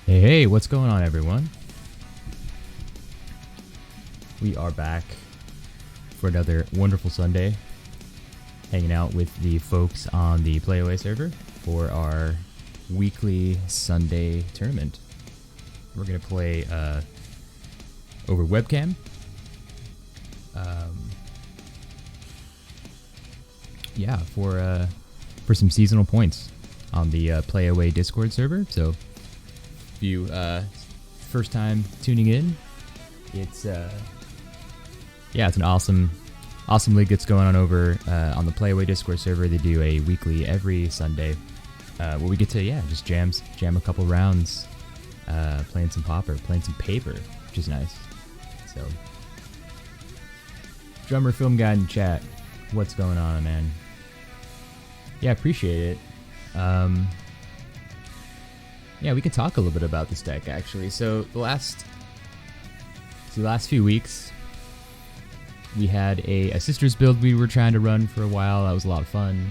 Hey, what's going on, everyone? We are back for another wonderful Sunday, hanging out with the folks on the Playaway server for our weekly Sunday tournament. We're going to play over webcam. For some seasonal points on the Playaway Discord server. So if you first time tuning in, it's an awesome league that's going on over on the Playaway Discord server. They do a weekly every Sunday where we get to just jam a couple rounds, playing some Pauper, playing some Pauper, which is nice. So drummer film guy in chat, what's going on, man? Yeah, appreciate it. We can talk a little bit about this deck, actually. So the last few weeks, we had a Sisters build we were trying to run for a while. That was a lot of fun.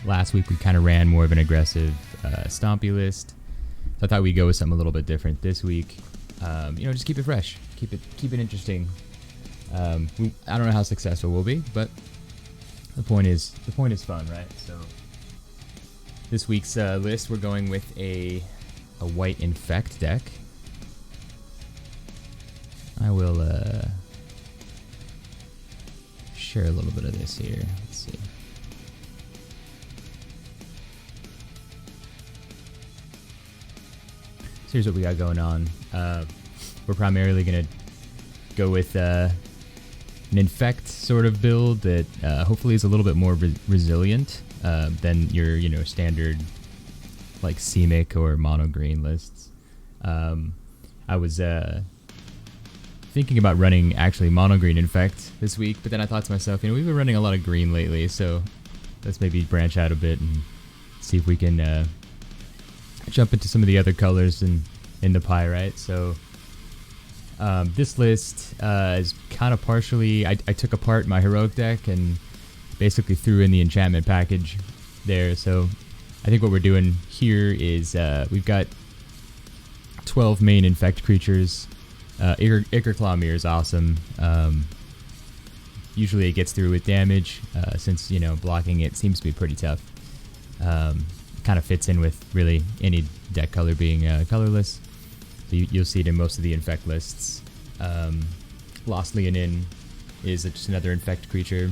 Last week, we kind of ran more of an aggressive Stompy list. So I thought we'd go with something a little bit different this week. Just keep it fresh. Keep it interesting. I don't know how successful we'll be, but the point is fun, right? So this week's list, we're going with a white Infect deck. I will share a little bit of this here. Let's see. So here's what we got going on. We're primarily going to go with an Infect sort of build that hopefully is a little bit more resilient than your standard like Simic or mono green lists. I was thinking about running actually mono green Infect this week, but then I thought to myself, we've been running a lot of green lately, so let's maybe branch out a bit and see if we can jump into some of the other colors in the pie, right? So this list is kind of partially, I took apart my heroic deck and basically threw in the enchantment package there. So I think what we're doing here is we've got 12 main Infect creatures. Ichor Claw Mirror is awesome. Usually it gets through with damage, since blocking it seems to be pretty tough. Kind of fits in with really any deck color being colorless. So you'll see it in most of the Infect lists. Lost Leonin is just another Infect creature.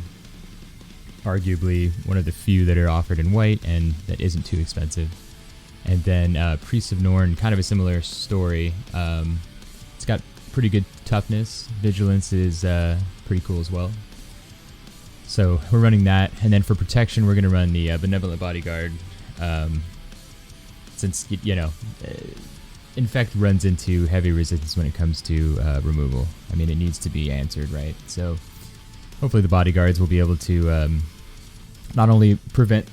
Arguably one of the few that are offered in white and that isn't too expensive. And then Priest of Norn, kind of a similar story. It's got pretty good toughness. Vigilance is pretty cool as well. So we're running that. And then for protection, we're going to run the Benevolent Bodyguard. Since, Infect runs into heavy resistance when it comes to removal. I mean, it needs to be answered, right? So hopefully the bodyguards will be able to not only prevent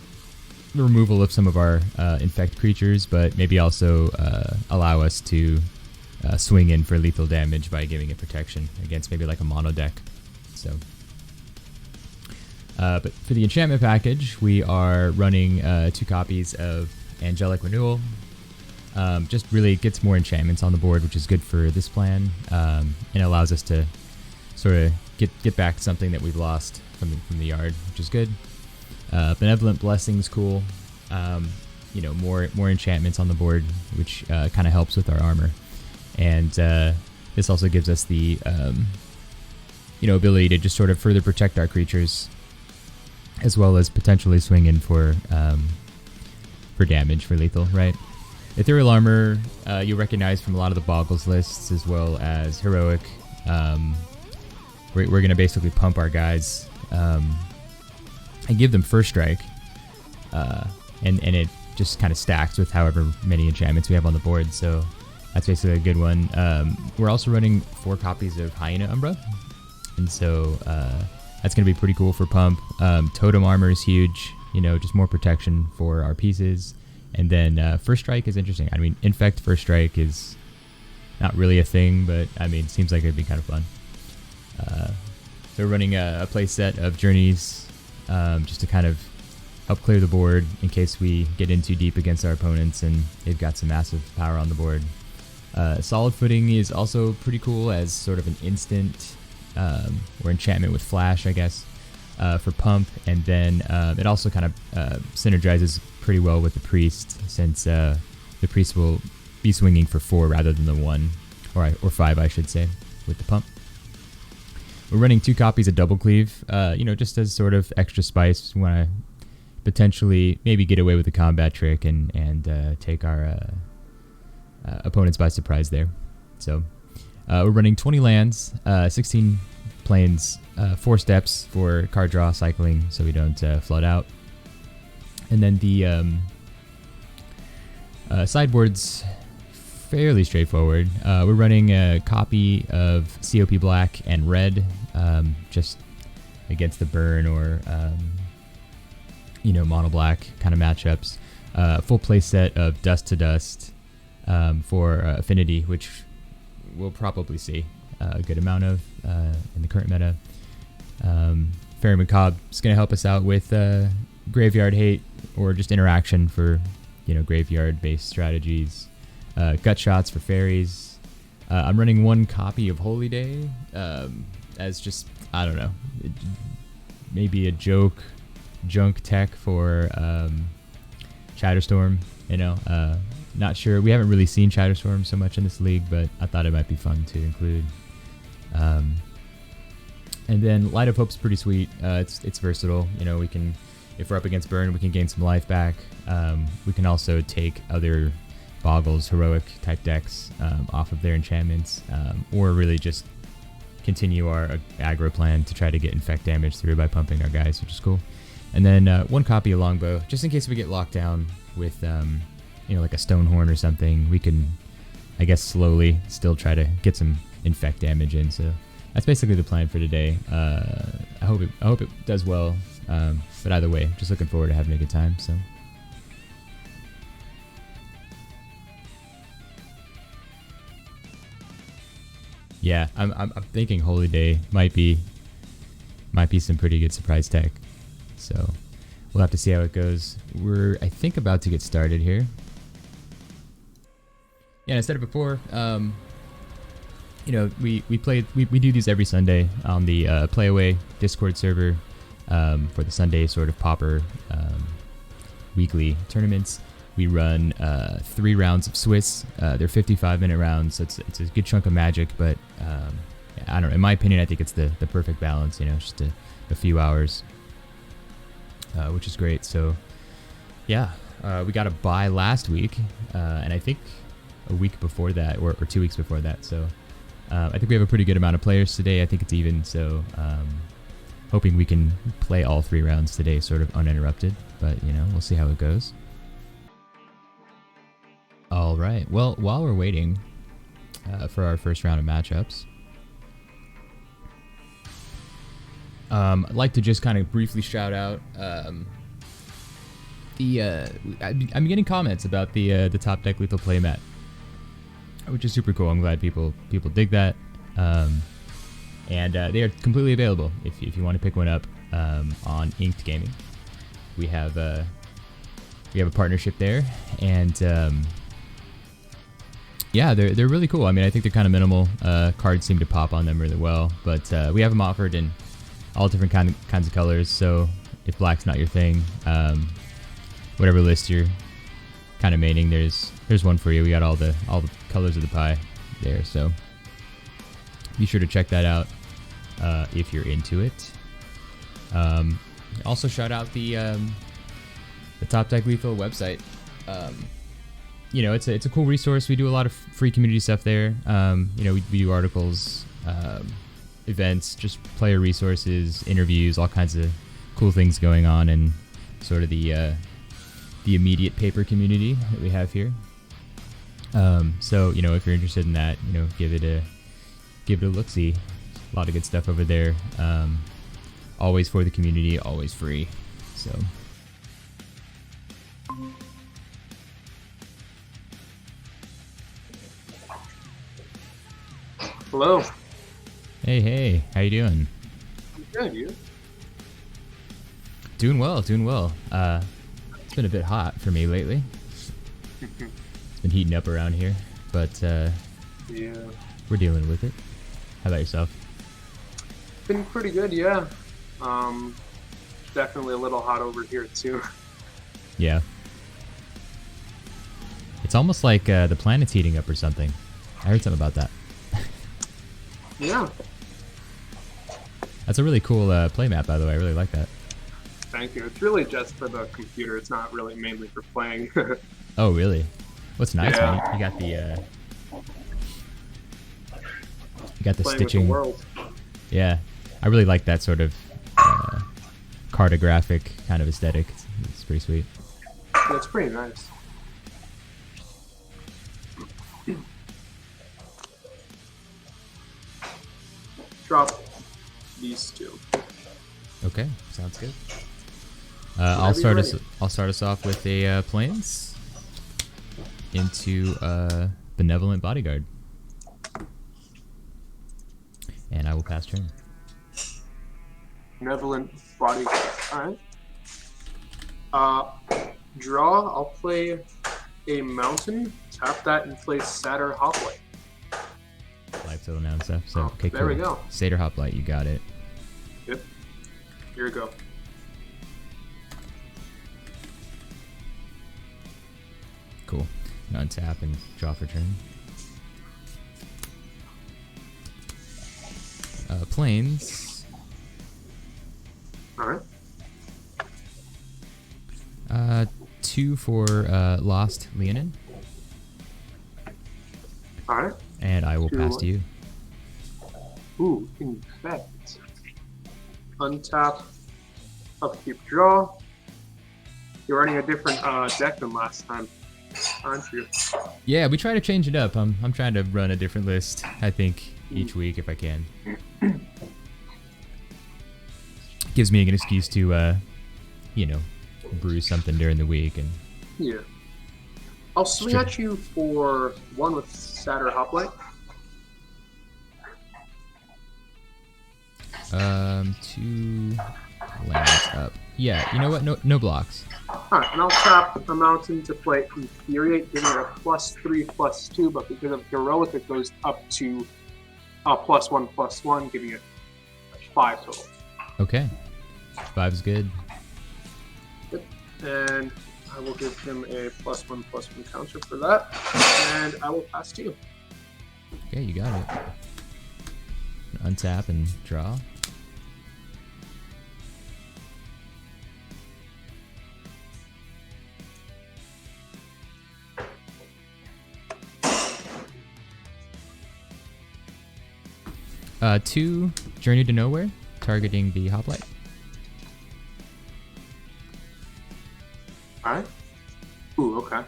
the removal of some of our Infect creatures, but maybe also allow us to swing in for lethal damage by giving it protection against maybe like a mono deck. So, but for the enchantment package, we are running 2 copies of Angelic Renewal. Just really gets more enchantments on the board, which is good for this plan, and allows us to sort of get back something that we've lost from the yard, which is good. Benevolent Blessing's cool. More enchantments on the board, which kind of helps with our armor, and this also gives us the ability to just sort of further protect our creatures, as well as potentially swing in for damage for lethal, right? Ethereal Armor, you'll recognize from a lot of the Boggles lists, as well as Heroic. We're going to basically pump our guys and give them First Strike, and it just kind of stacks with however many enchantments we have on the board, so that's basically a good one. We're also running 4 copies of Hyena Umbra, and so that's going to be pretty cool for pump. Totem Armor is huge, just more protection for our pieces. And then First Strike is interesting. I mean, Infect First Strike is not really a thing, but I mean, seems like it'd be kind of fun. So we're running a play set of Journeys, just to kind of help clear the board in case we get in too deep against our opponents and they've got some massive power on the board. Solid Footing is also pretty cool as sort of an instant or enchantment with flash, I guess, for pump. And then it also kind of synergizes pretty well with the priest, since the priest will be swinging for 4 rather than the 1, or 5, I should say, with the pump. We're running 2 copies of Double Cleave, just as sort of extra spice. We want to potentially maybe get away with the combat trick and take our opponents by surprise there. So we're running 20 lands, 16 planes, 4 steps for card draw cycling so we don't flood out. And then the sideboard's fairly straightforward. We're running a copy of COP Black and Red, just against the burn or mono black kind of matchups. Full play set of Dust to Dust for Affinity, which we'll probably see a good amount of in the current meta. Fairy Macabre is going to help us out with Graveyard Hate or just interaction for graveyard-based strategies. Gut Shots for fairies. I'm running 1 copy of Holy Day as just, I don't know, maybe a junk tech for Chatterstorm. Not sure. We haven't really seen Chatterstorm so much in this league, but I thought it might be fun to include. And then Light of Hope's pretty sweet. It's versatile. We can, if we're up against burn, we can gain some life back. We can also take other Boggles, heroic type decks off of their enchantments, or really just continue our aggro plan to try to get infect damage through by pumping our guys, which is cool. And then 1 copy of Longbow, just in case we get locked down with like a Stonehorn or something. We can, I guess, slowly still try to get some infect damage in. So that's basically the plan for today. I hope it does well. But either way, just looking forward to having a good time. So. Yeah, I'm thinking Holy Day might be some pretty good surprise tech. So we'll have to see how it goes. We're, I think, about to get started here. Yeah, I said it before. We do these every Sunday on the Play Away Discord server for the Sunday sort of Pauper weekly tournaments. We run 3 rounds of Swiss. They're 55-minute rounds, so it's a good chunk of Magic, but I don't know. In my opinion, I think it's the perfect balance, just a few hours, which is great. So, yeah, we got a bye last week, and I think a week before that, or 2 weeks before that. So, I think we have a pretty good amount of players today. I think it's even, so hoping we can play all 3 rounds today sort of uninterrupted, but, we'll see how it goes. All right. Well, while we're waiting for our first round of matchups, I'd like to just kind of briefly shout out I'm getting comments about the Topdeck Lethal playmat, which is super cool. I'm glad people dig that, and they are completely available if you want to pick one up on Inked Gaming. We have a partnership there, and yeah, they're really cool. I mean, I think they're kind of minimal. Cards seem to pop on them really well, but we have them offered in all different kinds of colors. So if black's not your thing, whatever list you're kind of maining, there's one for you. We got all the colors of the pie there. So be sure to check that out if you're into it. Also shout out the Topdeck Lethal website. It's a cool resource. We do a lot of free community stuff there. We do articles, events, just player resources, interviews, all kinds of cool things going on in sort of the immediate paper community that we have here. So if you're interested in that, give it a look-see. A lot of good stuff over there. Always for the community, always free. So. Hello. Hey, how you doing? Good, you? Doing well. It's been a bit hot for me lately. It's been heating up around here. but Yeah. we're dealing with it. How about yourself? Been pretty good, yeah. Definitely a little hot over here too. Yeah. It's almost like the planet's heating up or something. I heard something about that. Yeah. That's a really cool playmat, by the way. I really like that. Thank you. It's really just for the computer. It's not really mainly for playing. Oh, really? What's nice, Yeah. man? You got the Playing stitching. with the world. Yeah, I really like that sort of cartographic kind of aesthetic. It's pretty sweet. Yeah, it's pretty nice. Drop these two. Okay, sounds good. I'll start us off with a planes into benevolent bodyguard, and I will pass turn. Benevolent bodyguard. Alright. Draw. I'll play a mountain. Tap that and play Satyr Hoplite. Life total now and stuff. So okay, there cool. we go. Satyr Hoplite, you got it. Yep. Here we go. Cool. Untap and draw for turn. Planes. Alright. 2 for Lost Leonin. Alright. And I will pass to you. Ooh, Infect. Untap. Upkeep, draw. You're running a different deck than last time, aren't you? Yeah, we try to change it up. I'm trying to run a different list, I think, each week if I can. Gives me an excuse to, brew something during the week. And Yeah. I'll swing at you for one with Satyr Hoplite. 2 lands up. Yeah, you know what? No blocks. Alright, and I'll tap a mountain to play Infuriate, giving it a +3/+2, but because of Heroic, it goes up to +1/+1, giving it 5 total. Okay. 5's good. Yep. And I will give him a +1/+1 counter for that, and I will pass to you. Okay, you got it. Untap and draw. Two, Journey to Nowhere, targeting the Hoplite. Alright. Ooh, okay.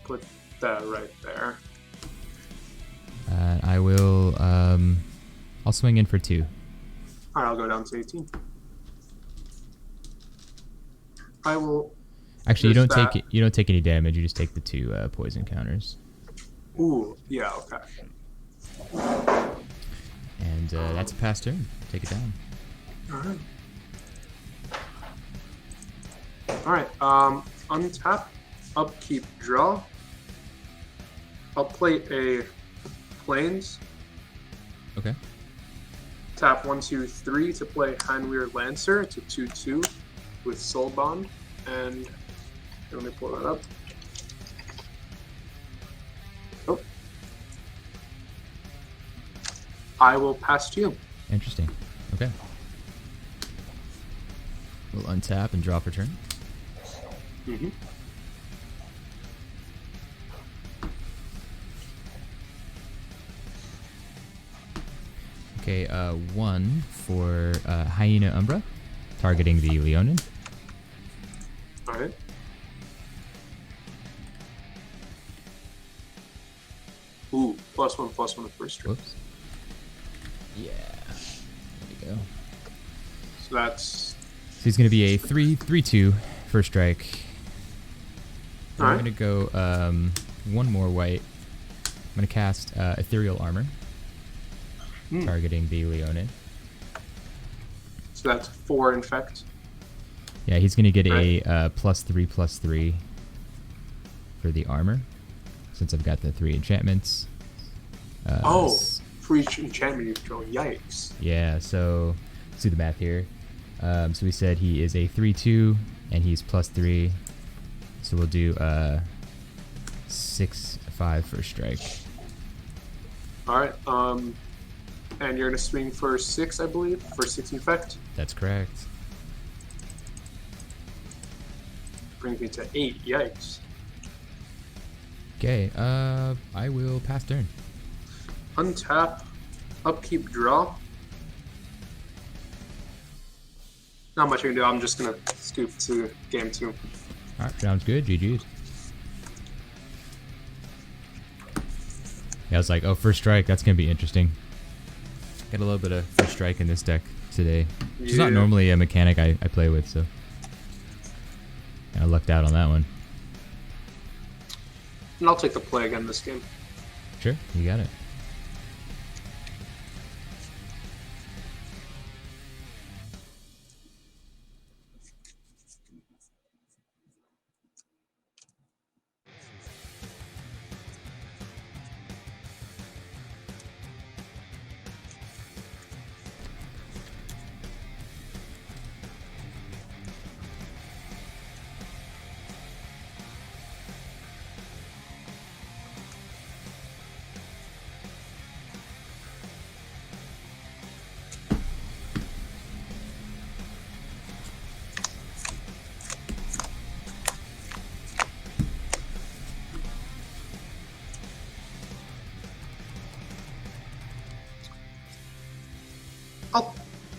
Put that right there. I will, I'll swing in for 2. Alright, I'll go down to 18. I will. Actually, you don't take any damage. You just take the 2 poison counters. Ooh, yeah, okay. And that's a pass turn. Take it down. Alright. Alright, untap, upkeep, draw. I'll play a plains. Okay. Tap 1, 2, 3 to play Hanweir Lancer. It's a 2/2 with Soul Bond. And let me pull that up. Oh. I will pass to you. Interesting. Okay. We'll untap and draw for turn. Mm-hmm. Okay, 1 for Hyena Umbra, targeting the Leonin. Alright. Ooh, +1/+1 first turn. Whoops. Yeah. There we go. So that's. So he's going to be a 3/3/2 first strike. I'm Alright. going to go 1 more white. I'm going to cast Ethereal Armor, targeting the Leonin. So that's 4 Infect. Yeah, he's going to get Right. a +3/+3 for the armor. since I've got the 3 enchantments. For each enchantment you throw. Yikes. Yeah, so let's do the math here. So we said he is a 3/2, and he's +3. So we'll do 6/5 first strike. Alright, and you're gonna swing for 6, I believe, for 6 infect. That's correct. Brings me to 8. Yikes. Okay, I will pass turn. Untap, upkeep, draw. Not much I can do. I'm just gonna scoop to game 2. Alright, sounds good. GG's. Yeah, I was like, oh, first strike, that's gonna be interesting. Got a little bit of first strike in this deck today, which is not normally a mechanic I play with, so I lucked out on that one. And I'll take the play again this game. Sure, you got it.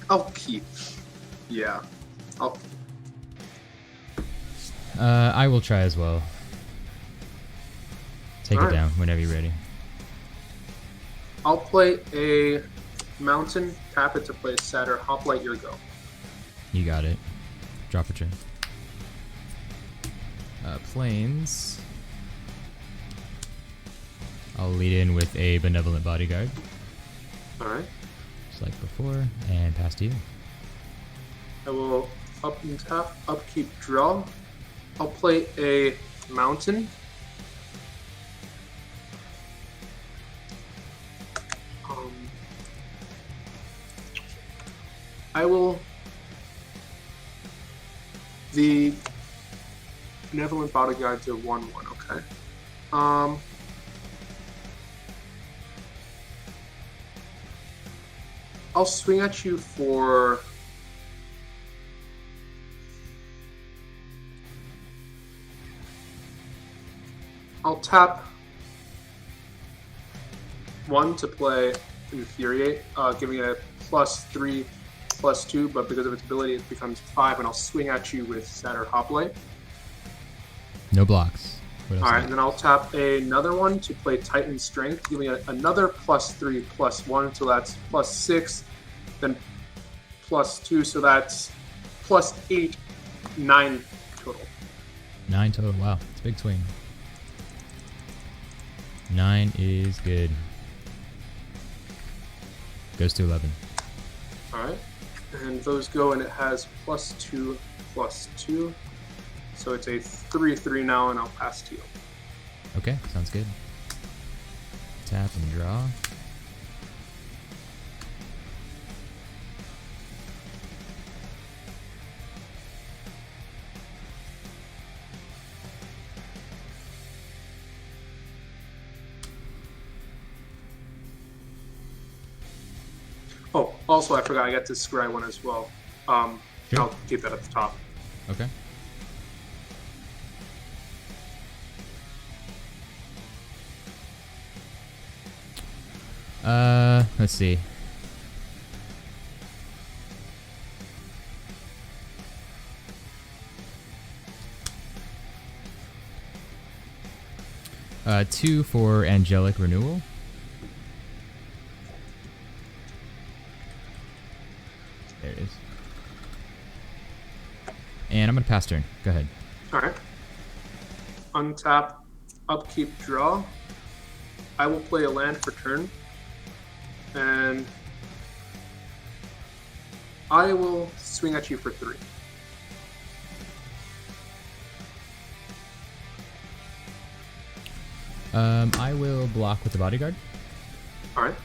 I'll keep. Yeah. I will try as well. Take it down whenever you're ready. I'll play a mountain, tap it to play a Satyr, Hoplite, your go. You got it. Drop a turn. Planes. I'll lead in with a Benevolent Bodyguard. Alright. Just like before, and pass to you. I will up and tap, upkeep, draw. I'll play a mountain. I will. The Benevolent Bodyguard to 1/1, okay. I'll swing at you for. I'll tap 1 to play Infuriate, giving it a +3/+2, but because of its ability, it becomes 5, and I'll swing at you with Satyr Hoplite. No blocks. Alright, and then I'll tap another one to play Titan Strength, giving it another +3/+1, so that's +6, then +2, so that's +8, 9 total. 9 total. Wow, it's a big swing. 9 is good. Goes to 11. Alright, and those go, and it has +2/+2. So it's a 3/3 now, and I'll pass to you. Okay, sounds good. Tap and draw. Oh, also I forgot I got this scry one as well. Sure. I'll keep that at the top. Okay. Let's see. Two for Angelic Renewal. There it is. And I'm gonna pass turn. Go ahead. Alright. Untap, upkeep, draw. I will play a land for turn. And I will swing at you for 3. I will block with the bodyguard. All right.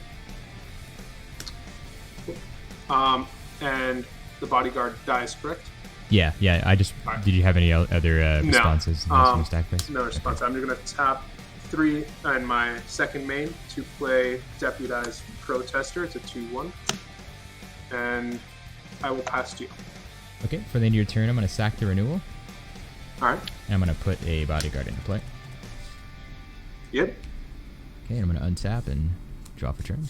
And the bodyguard dies, correct? Yeah. I just. Right. Did you have any other responses? No. Stack phase? No response. Okay. I'm just gonna tap 3 and my second main to play Deputized Protester. It's a 2/1, and I will pass to you. Okay. For the end of your turn, I'm gonna sack the renewal. All right. And I'm gonna put a bodyguard into play. Yep. Okay. And I'm gonna untap and draw for turn.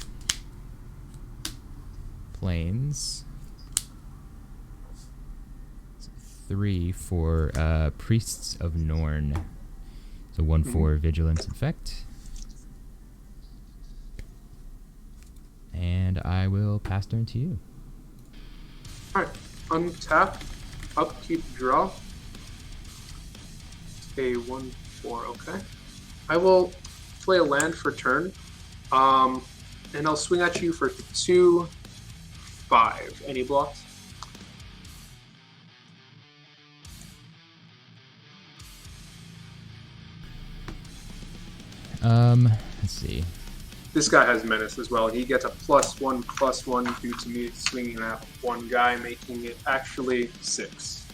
Planes. 3 for Priests of Norn. So 1 for Vigilance Infect. And I will pass turn to you. All right. Untap, upkeep, draw. A 1/4. Okay. I will play a land for turn, and I'll swing at you for 2/5. Any blocks? Let's see. This guy has menace as well. He gets a +1/+1 due to me swinging at one guy, making it actually 6.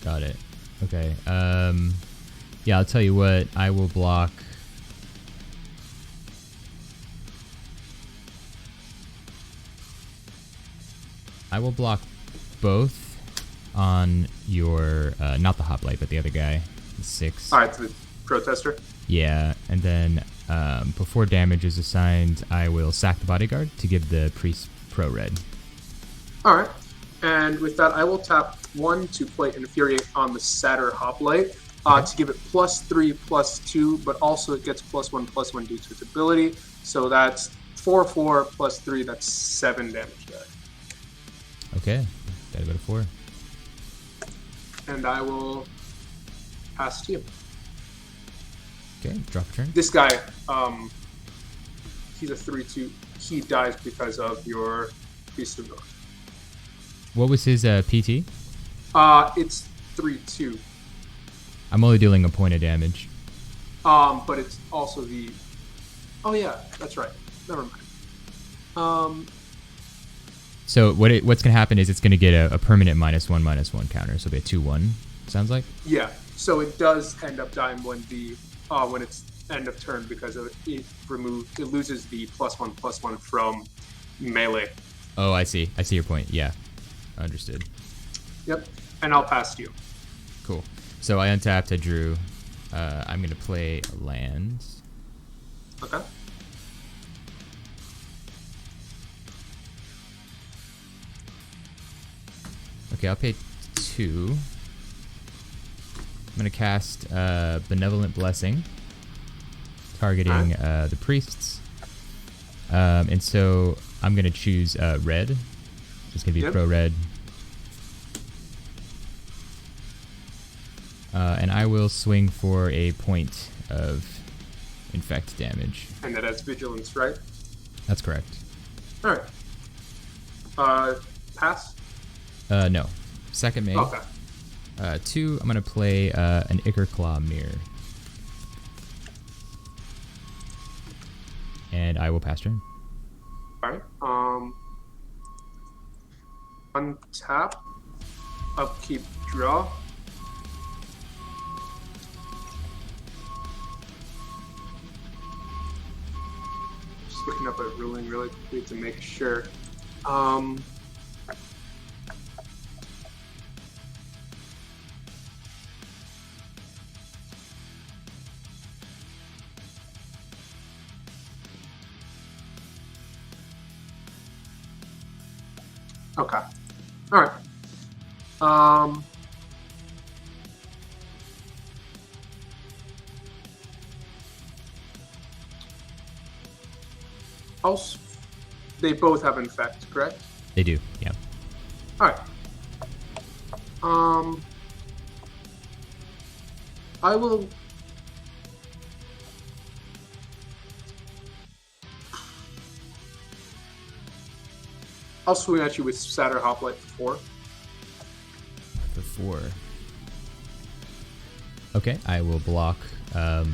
Got it. Okay. Yeah, I'll tell you what. I will block. I will block both on your not the hoplite, but the other guy, the 6. All right, to the protester. Yeah, and then before damage is assigned, I will sack the bodyguard to give the priest pro red. All right, and with that, I will tap 1 to play Infuriate on the Satyr Hoplite to give it +3/+2, but also it gets +1/+1 due to its ability. So that's 4/4 +3. That's 7 damage there. Okay, gotta go to 4. And I will pass to you. Okay, drop a turn. This guy, he's a 3/2. He dies because of your Beast of North. What was his PT? It's 3/2. I'm only dealing a point of damage. But it's also the. Oh yeah, that's right. Never mind. So what's gonna happen is it's gonna get a permanent -1/-1 counter. So it'll be a 2/1. Sounds like. Yeah. So it does end up dying when it's end of turn because it loses the +1/+1 from melee. Oh, I see. I see your point. Yeah, understood. Yep. And I'll pass to you. Cool. So I untapped. I drew. I'm gonna play a land. Okay. Okay, I'll pay 2. I'm gonna cast Benevolent Blessing, targeting the priests. And so I'm gonna choose red. So it's gonna be pro red. And I will swing for a point of infect damage. And that has vigilance, right? That's correct. All right. Pass. No. Second main. Okay. 2, I'm going to play an Ichor Claw Mirror. And I will pass turn. All right. Untap. Upkeep. Draw. Just looking up a ruling really quickly to make sure. Okay. All right. Also, they both have infect, correct? They do, yeah. All right. I will. I'll swing at you with Satyr Hoplite for 4. For 4. Okay, I will block. Let's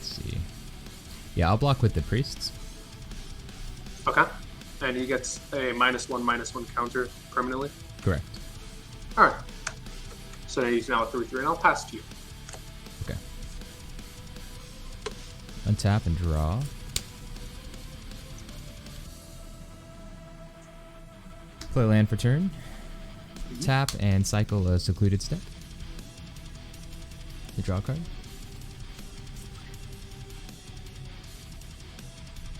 see. Yeah, I'll block with the priests. Okay. And he gets a -1/-1 counter permanently. Correct. All right. So he's now at 3/3, and I'll pass to you. Okay. Untap and draw. Play land for turn. Tap and cycle a secluded step. The draw card.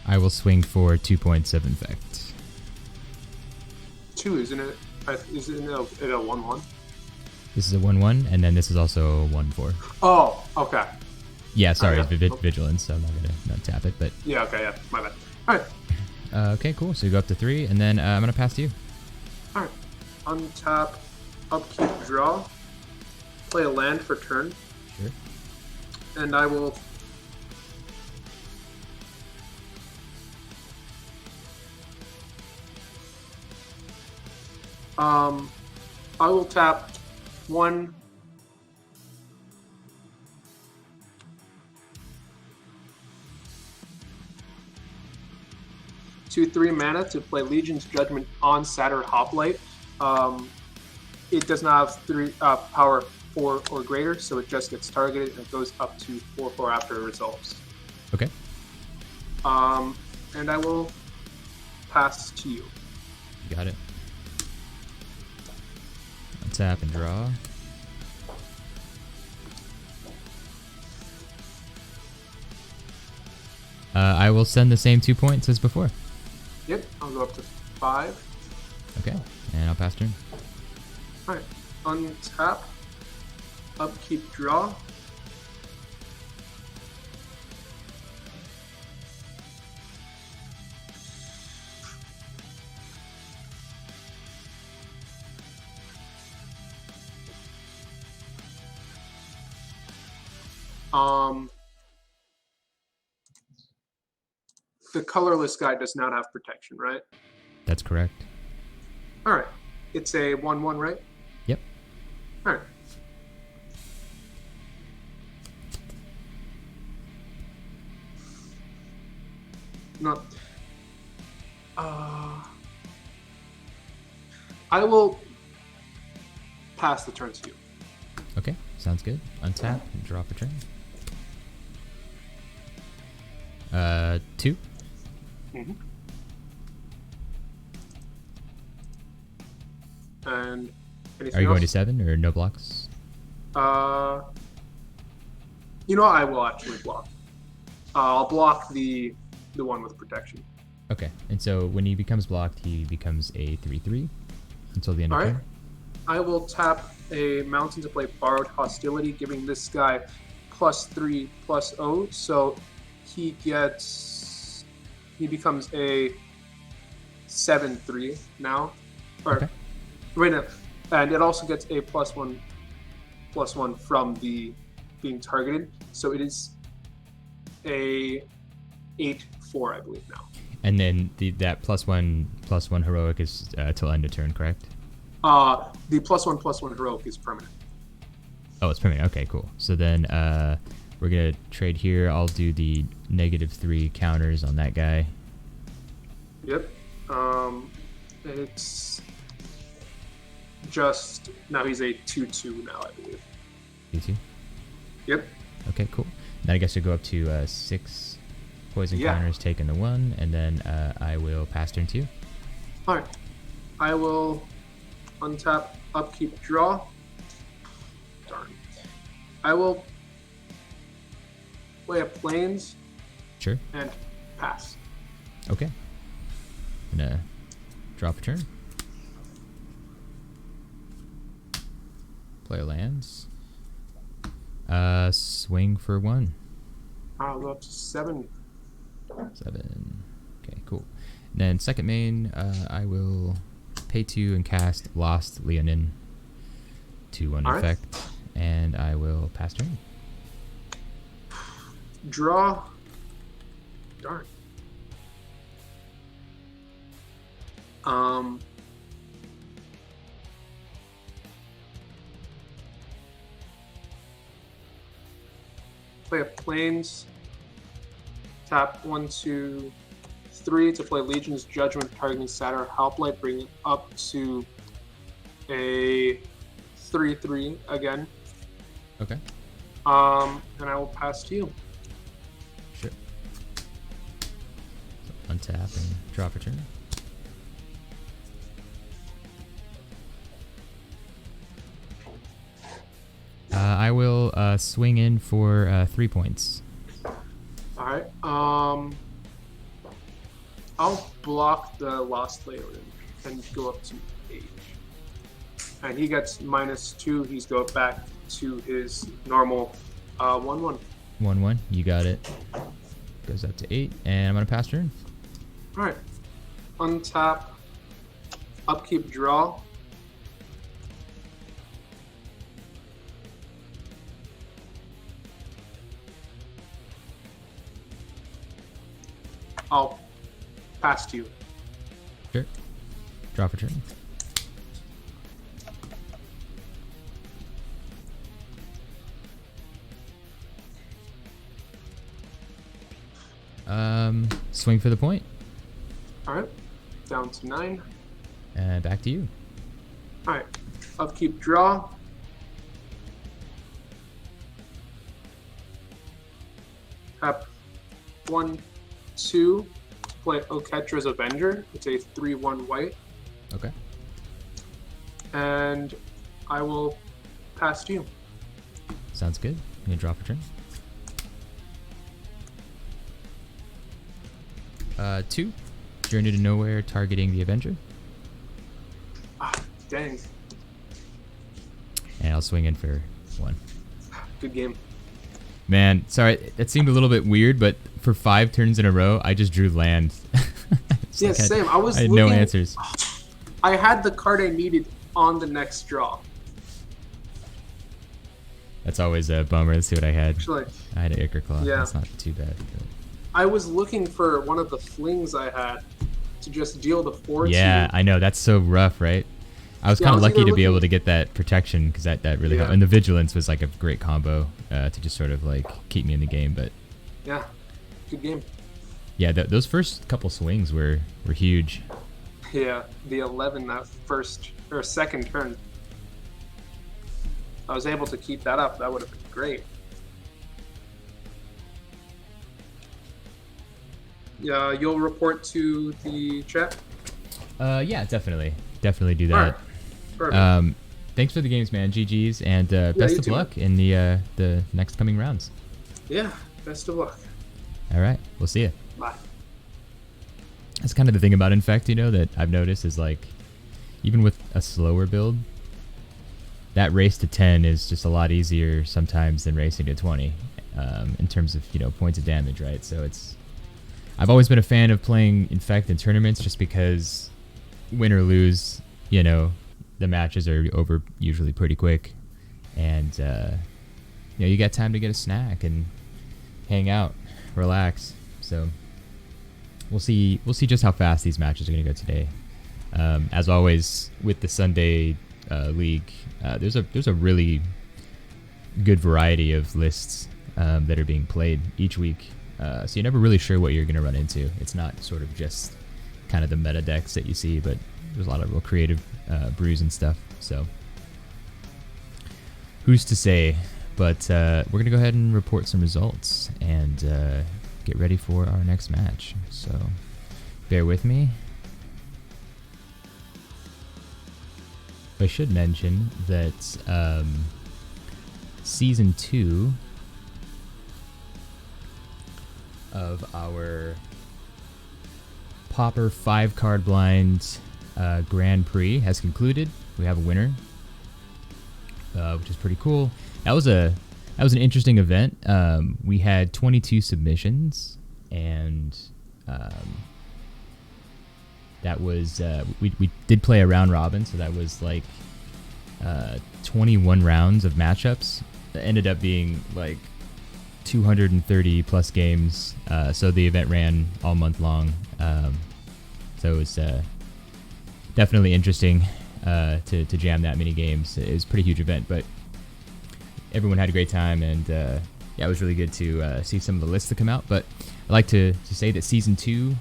I will swing for 2 points of Infect. 2, isn't it? Isn't it a 1/1? This is a 1/1, and then this is also a 1/4. Oh, okay. Yeah, sorry, Okay. it's Vigilance, so I'm not gonna not tap it, but Yeah, okay, yeah, my bad. All right. okay, cool. So you go up to 3, and then I'm gonna pass to you. All right. Untap, upkeep, draw. Play a land for turn, Sure. and I will. I will tap 1. Two, 3 mana to play Legion's Judgment on Satyr Hoplite. It does not have 3 power 4 or greater, so it just gets targeted and it goes up to 4/4 after it resolves. Okay. And I will pass to you. You got it. Untap and draw. I will send the same 2 points as before. Yep, I'll go up to 5. Okay, and I'll pass turn. Alright, untap, upkeep, draw. The colorless guy does not have protection, right? That's correct. Alright, it's a 1/1, right? Yep. Alright. No. I will pass the turn to you. Okay, sounds good. Untap and draw for turn. 2. Mm-hmm. And anything Are you going to else? 7 or no blocks? You know what? I will actually block. I'll block the one with protection. Okay, and so when he becomes blocked, he becomes a 3/3 until the end of All right. turn. I will tap a mountain to play Borrowed Hostility, giving this guy +3/+0. So he becomes a 7/3 now. Or Okay. wait, no. And it also gets a +1/+1 from the being targeted. So it is a 8/4, I believe now. And then that +1/+1 heroic is till end of turn, correct? The +1/+1 heroic is permanent. Oh, it's permanent. Okay, cool. So then we're gonna trade here. I'll do the -3 counters on that guy. Yep. It's just now he's a 2/2 now, I believe. You too. Yep. Okay, cool. Then I guess we go up to 6 poison counters, taking the 1, and then I will pass turn to you. All right. I will untap, upkeep, draw. Darn. I will play a plains Sure. and pass. Okay. I'm gonna drop a turn. Play lands. Swing for 1. I'll go up to 7. 7. Okay, cool. And then second main, I will pay 2 and cast Lost Leonin to 1 All right. effect, and I will pass turn. Draw. Darn. play a Plains. Tap 1, 2, 3 to play Legion's Judgment targeting Satyr Helplight, bring it up to a 3/3 again. Okay. And I will pass to you. Sure. So untap and draw for turn. I will swing in for 3 points. All right. I'll block the Lost Leyland and go up to 8. And he gets -2. He's go back to his normal 1/1. 1/1. You got it. Goes up to 8, and I'm gonna pass turn. All right. Untap. Upkeep. Draw. I'll pass to you. Sure. Draw for turn. Swing for the point. All right. Down to 9. And back to you. All right. Upkeep. Draw. Tap 1, 2. Play Oketra's Avenger. It's a 3/1 white. Okay. And I will pass to you. Sounds good. I'm gonna draw for turn. 2. Journey to Nowhere, targeting the Avenger. Ah, dang. And I'll swing in for 1. Good game. Man, sorry, that seemed a little bit weird, but for 5 turns in a row, I just drew land. Yeah, same. I had no answers. I had the card I needed on the next draw. That's always a bummer. Let's see what I had. Actually, I had an Ichor Claw. yeah. That's not too bad. I was looking for one of the flings I had to just deal the 4/2. Yeah, I know. That's so rough, right? I was kind of lucky to be able to get that protection, because that really helped. And the Vigilance was like a great combo to just sort of like keep me in the game. But yeah, good game. Yeah, those first couple swings were huge. Yeah, the 11 that first or second turn. I was able to keep that up. That would have been great. Yeah, you'll report to the chat? Yeah, definitely do that. All right. Perfect. Thanks for the games, man. GG's, and best of luck in the next coming rounds. Yeah, best of luck. All right, we'll see you. Bye. That's kind of the thing about Infect, that I've noticed is, like, even with a slower build, that race to 10 is just a lot easier sometimes than racing to 20 in terms of, points of damage, right? So I've always been a fan of playing Infect in tournaments just because win or lose, the matches are over usually pretty quick. And, you got time to get a snack and hang out, relax. So we'll see just how fast these matches are going to go today. As always, with the Sunday league, there's a really good variety of lists that are being played each week. So you're never really sure what you're going to run into. It's not sort of just kind of the meta decks that you see, but there's a lot of real creative brews and stuff. So who's to say? But we're going to go ahead and report some results and get ready for our next match. So bear with me. I should mention that Season 2 of our Pauper 5-card blind Grand Prix has concluded. We have a winner, which is pretty cool. That was an interesting event. We had 22 submissions, and that was we did play a round robin, so that was like 21 rounds of matchups. That ended up being like 230 plus games. So the event ran all month long. So it was definitely interesting to jam that many games. It was a pretty huge event, but everyone had a great time, and yeah, it was really good to see some of the lists that come out. But I'd like to say that Season 2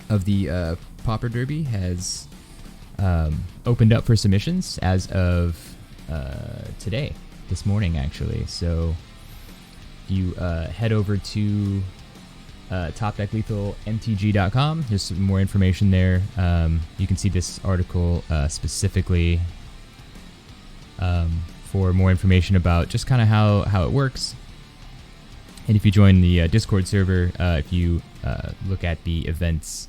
of the Pauper Derby has opened up for submissions as of today, this morning, actually. So if you head over to Topdeck Lethal MTG.com, there's some more information there. You can see this article specifically for more information about just kind of how it works. And if you join the Discord server, if you look at the events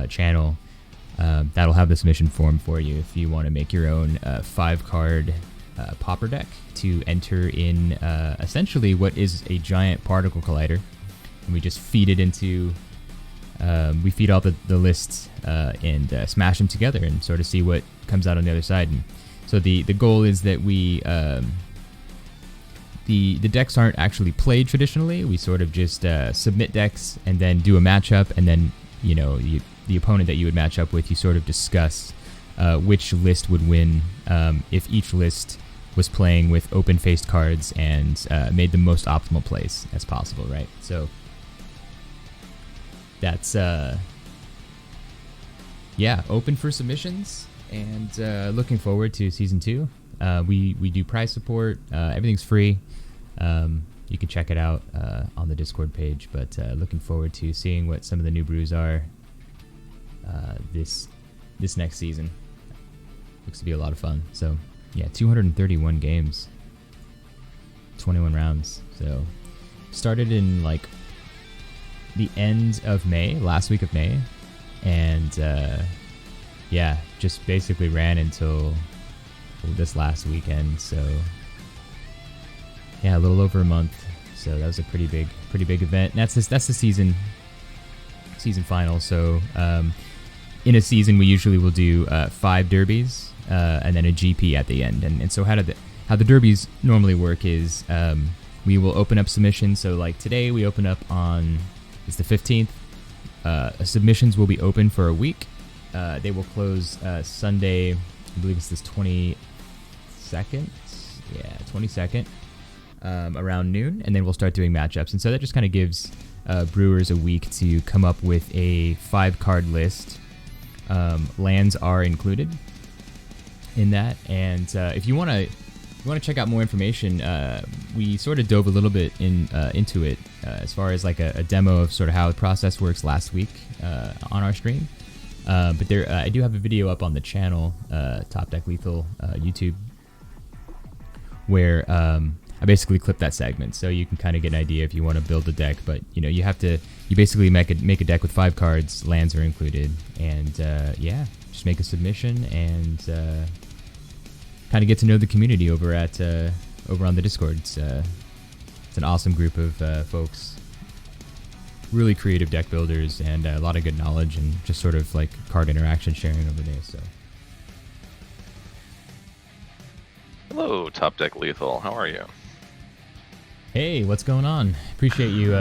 channel, that'll have the submission form for you if you want to make your own 5-card Pauper deck to enter in essentially what is a giant particle collider. And we just feed it into, we feed all the lists and smash them together and sort of see what comes out on the other side. And so the goal is that we, the decks aren't actually played traditionally. We sort of just submit decks and then do a matchup, and then, you know, the opponent that you would match up with, you sort of discuss which list would win if each list was playing with open-faced cards and made the most optimal plays as possible, right? So that's yeah, open for submissions, and looking forward to Season 2. We do prize support. Everything's free. You can check it out on the Discord page, but looking forward to seeing what some of the new brews are this next season. Looks to be a lot of fun. So yeah, 231 games, 21 rounds. So started in like the end of May, last week of May, and yeah, just basically ran until this last weekend. So yeah, a little over a month. So that was a pretty big event. And that's the season final. So in a season, we usually will do 5 derbies and then a GP at the end. And so how the derbies normally work is we will open up submissions. So like today, we open up on, it's the 15th. Submissions will be open for a week. They will close Sunday, I believe it's this 22nd. Yeah, 22nd. Around noon, and then we'll start doing matchups. And so that just kind of gives brewers a week to come up with a 5-card list. Lands are included in that, and if you want to check out more information, we sort of dove a little bit into it as far as like a demo of sort of how the process works last week on our stream. But there, I do have a video up on the channel, Topdeck Lethal YouTube, where I basically clip that segment, so you can kind of get an idea if you want to build a deck. But you know, you basically make a deck with 5 cards, lands are included, and yeah, just make a submission and kind of get to know the community over on the Discord. It's an awesome group of folks, really creative deck builders, and a lot of good knowledge and just sort of like card interaction sharing over there. So. Hello, Topdeck Lethal. How are you? Hey, what's going on? Appreciate you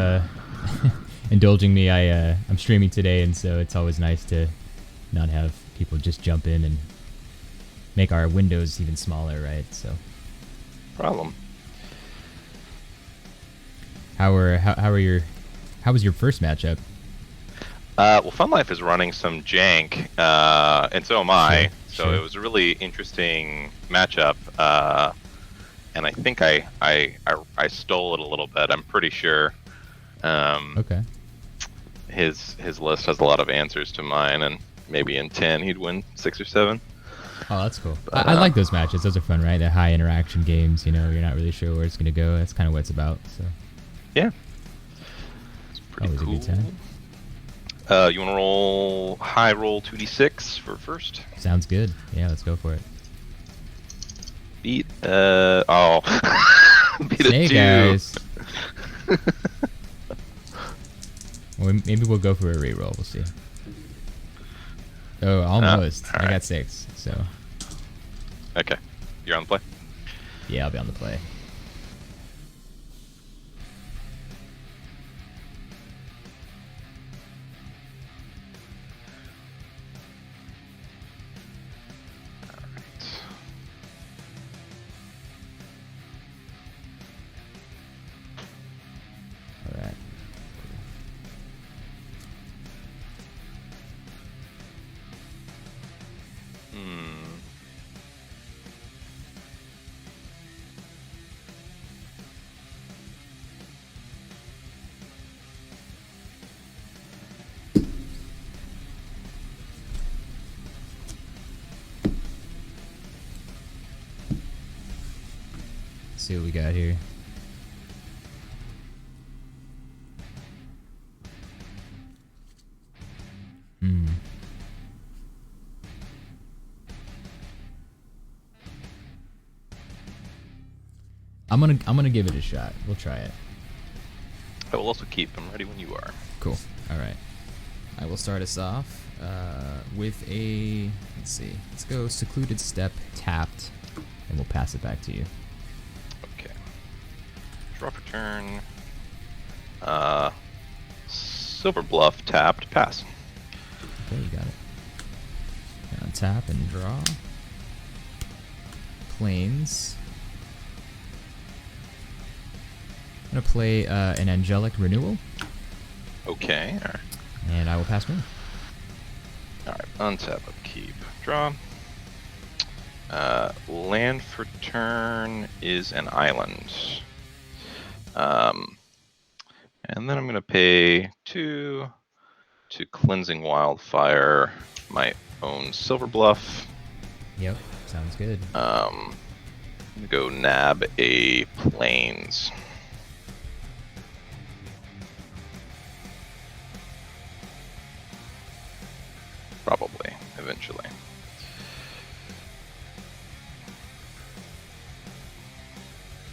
indulging me. I'm streaming today, and so it's always nice to not have people just jump in and make our windows even smaller, right? So, Problem. how was your first matchup? Well, Fun Life is running some jank, and so am I. So it was a really interesting matchup, and I think I stole it a little bit. I'm pretty sure. Okay. His list has a lot of answers to mine, and maybe in 10 he'd win 6 or 7. Oh, that's cool. But, I like those matches. Those are fun, right? The high interaction games. You know, you're not really sure where it's gonna go. That's kind of what it's about. So. Yeah. It's pretty Always cool. a good time. You want to roll high roll 2d6 for first? Sounds good. Yeah, let's go for it. Beat oh beat Snake a 2. Eyes. Well, maybe we'll go for a reroll. We'll see. Oh, almost. I got 6. So. Okay, you're on the play. Yeah, I'll be on the play. Let's see what we got here. I'm gonna give it a shot. We'll try it. I will also keep. I'm ready when you are. Cool. All right. I will start us off with a. Let's see. Let's go Secluded Step tapped, and we'll pass it back to you. Okay. Draw for turn. Silver Bluff tapped. Pass. Okay, you got it. Untap and draw. Plains. I'm gonna play an Angelic Renewal. Okay. All right. And I will pass me. All right. Untap, upkeep, draw. Land for turn is an island. And then I'm gonna pay 2 to Cleansing Wildfire my own Silver Bluff. Yep, sounds good. I'm gonna go nab a Plains. Probably, eventually.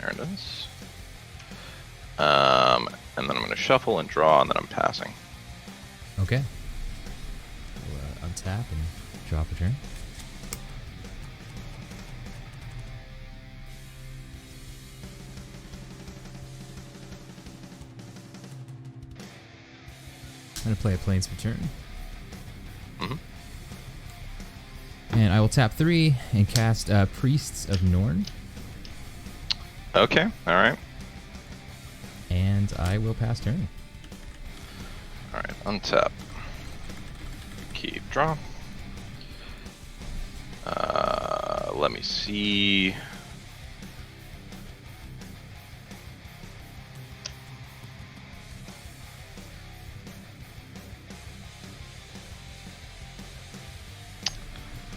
There it is. And then I'm going to shuffle and draw, and then I'm passing. Okay. We'll untap and draw for turn. I'm going to play a Plains for turn. And I will tap 3 and cast Priests of Norn. Okay, alright. And I will pass turn. Alright, untap. Keep, draw. Let me see.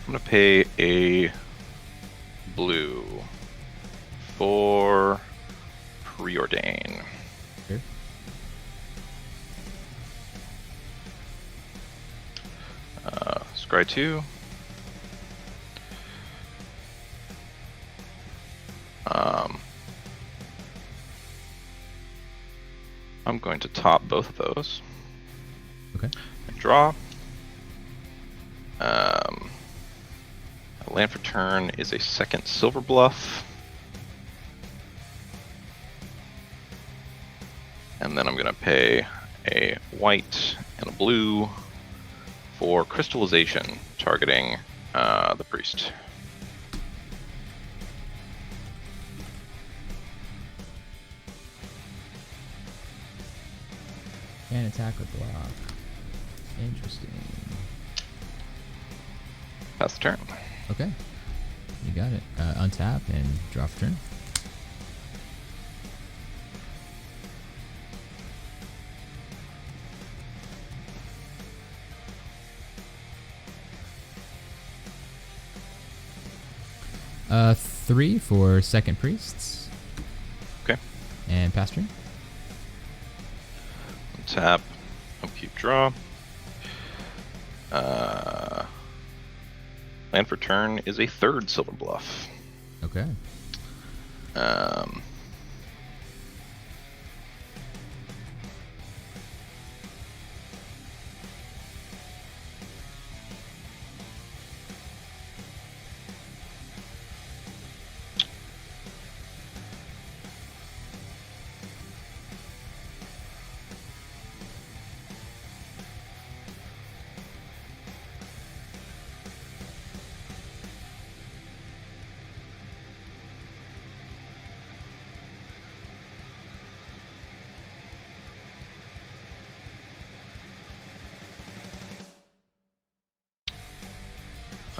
I'm gonna pay a blue for Preordain. Sure. Scry 2. I'm going to top both of those. Okay. And draw. Land for turn is a second Silver Bluff. And then I'm going to pay a white and a blue for Crystallization, targeting the Priest. And attack with block. Interesting. Pass the turn. Okay. You got it. Untap and draw for turn. Three for second priests. Okay. And pass turn. Tap. Upkeep, draw. Land for turn is a third Silver Bluff. Okay.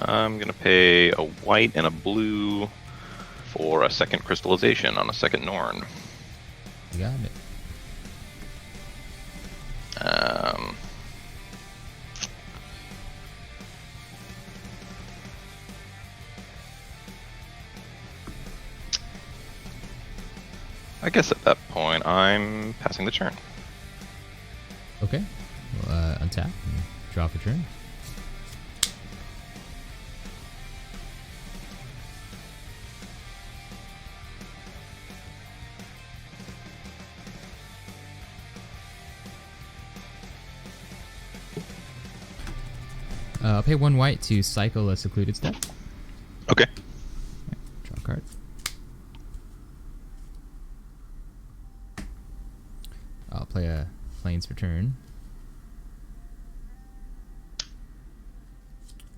I'm gonna pay a white and a blue for a second Crystallization on a second Norn. You got it. I guess at that point, I'm passing the turn. Okay. We'll untap and draw for turn. I'll pay 1 white to cycle a secluded step. Okay. Draw a card. I'll play a Plains for turn.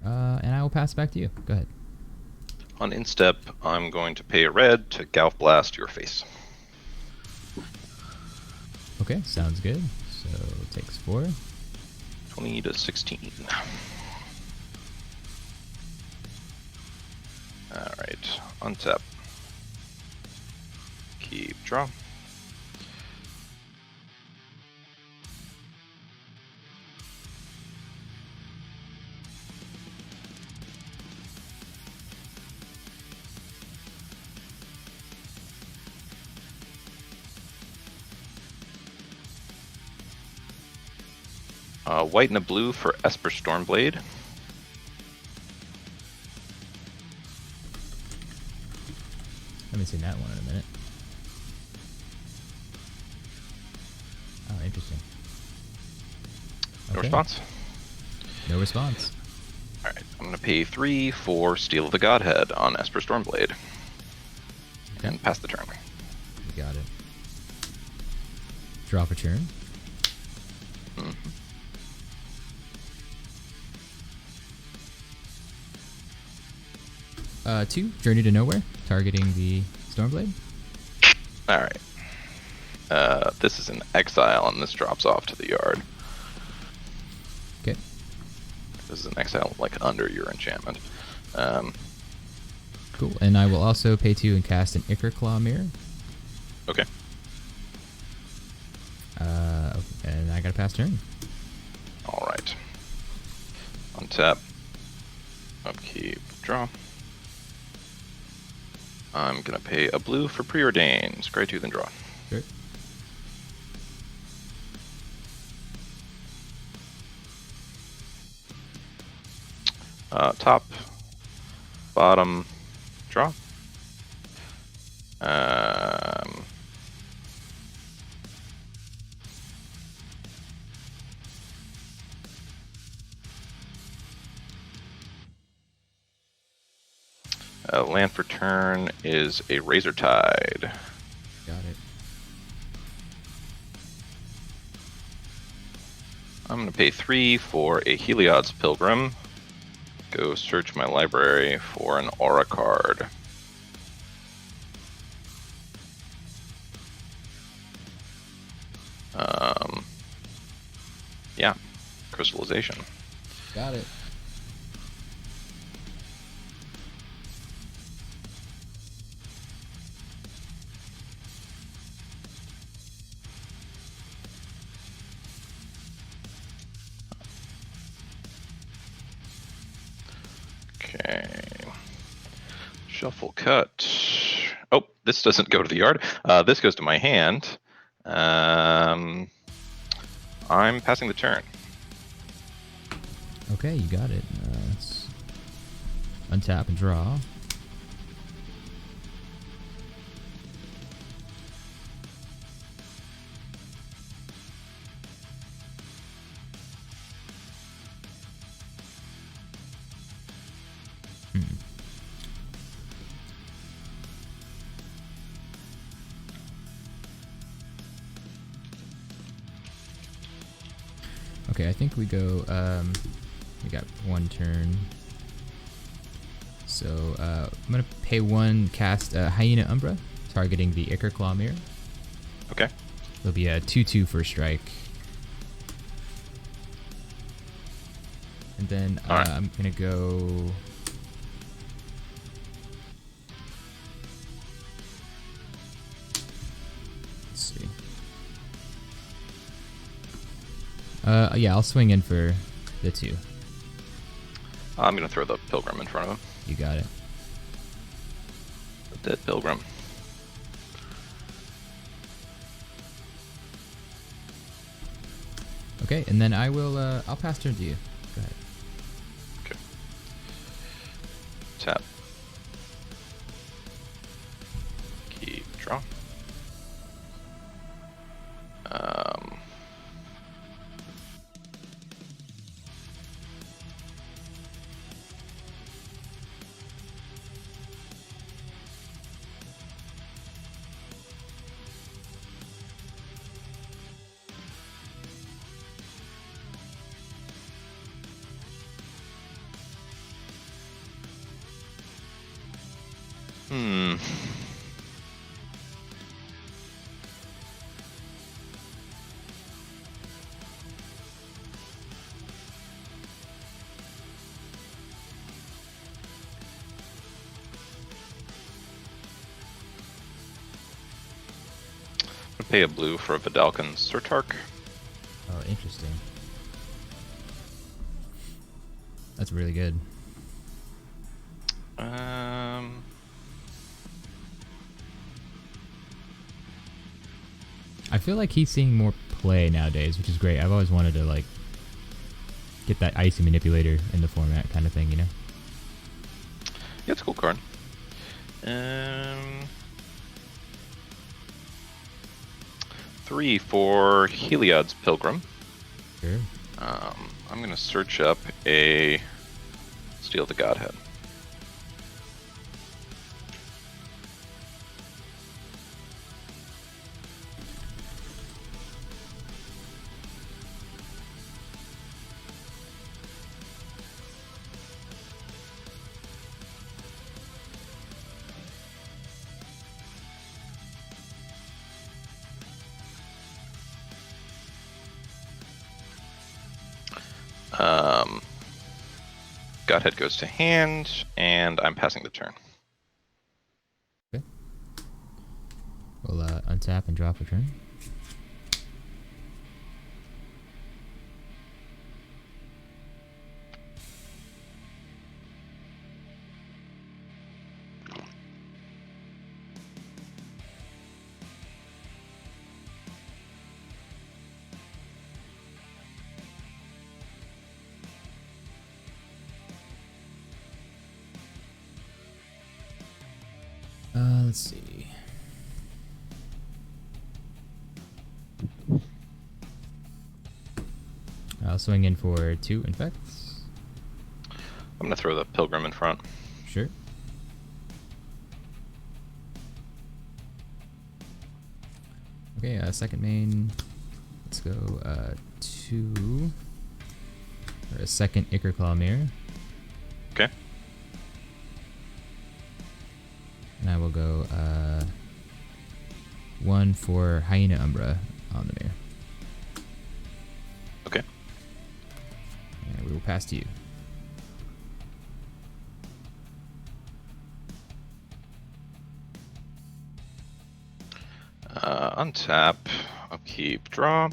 And I will pass back to you. Go ahead. On instep, I'm going to pay a red to Galf Blast your face. Okay, sounds good. So takes 4. 20 to 16. Alright, untap. Keep draw. White and a blue for Esper Stormblade. Haven't seen that one in a minute. Oh, interesting. No Okay. response? No response. Alright, I'm going to pay 3 for Steel of the Godhead on Esper Stormblade. Okay. And pass the turn. You got it. Draw for turn. Mm-hmm. Two, Journey to Nowhere, targeting the Stormblade. Alright. This is an exile, and this drops off to the yard. Okay. This is an exile, like, under your enchantment. Cool. And I will also pay 2 and cast an Ichor Claw Mirror. Okay. And I gotta pass turn. Alright. Untap. Upkeep. Draw. I'm gonna pay a blue for Preordain. Scry 2, then draw. Sure. Top, bottom, draw. Land for turn is a Razor Tide. Got it. I'm going to pay 3 for a Heliod's Pilgrim. Go search my library for an Aura card. Yeah, Crystallization. Got it. Okay. Shuffle cut. Oh, this doesn't go to the yard. This goes to my hand. I'm passing the turn. Okay, you got it. Let's untap and draw. Okay, I think we go, we got 1 turn. So, I'm gonna pay 1, cast Hyena Umbra, targeting the Ichor Claw Mirror. Okay. There'll be a 2/2 for strike. And then Alright. I'm gonna go... Let's see. Yeah, I'll swing in for the 2. I'm going to throw the Pilgrim in front of him. You got it. The dead Pilgrim. Okay, and then I will. I'll pass turn to you. Go ahead. Okay. Tap. Keep draw. Hmm. I'll pay a blue for a Vidalcan Surtark. Oh, interesting. That's really good. I feel like he's seeing more play nowadays, which is great. I've always wanted to like get that icy manipulator in the format kind of thing, you know? Yeah, it's a cool card. 3 for Heliod's Pilgrim. Sure. I'm gonna search up a Steal the Godhead. Godhead goes to hand, and I'm passing the turn. Okay. We'll untap and drop a turn. Let's see. I'll swing in for 2 infects. I'm gonna throw the Pilgrim in front. Sure. Okay, second main. Let's go 2. Or a second Ichorclaw Mirror. Okay. And I will go 1 for Hyena Umbra on the mirror. Okay. And we will pass to you. Untap. Upkeep. Draw.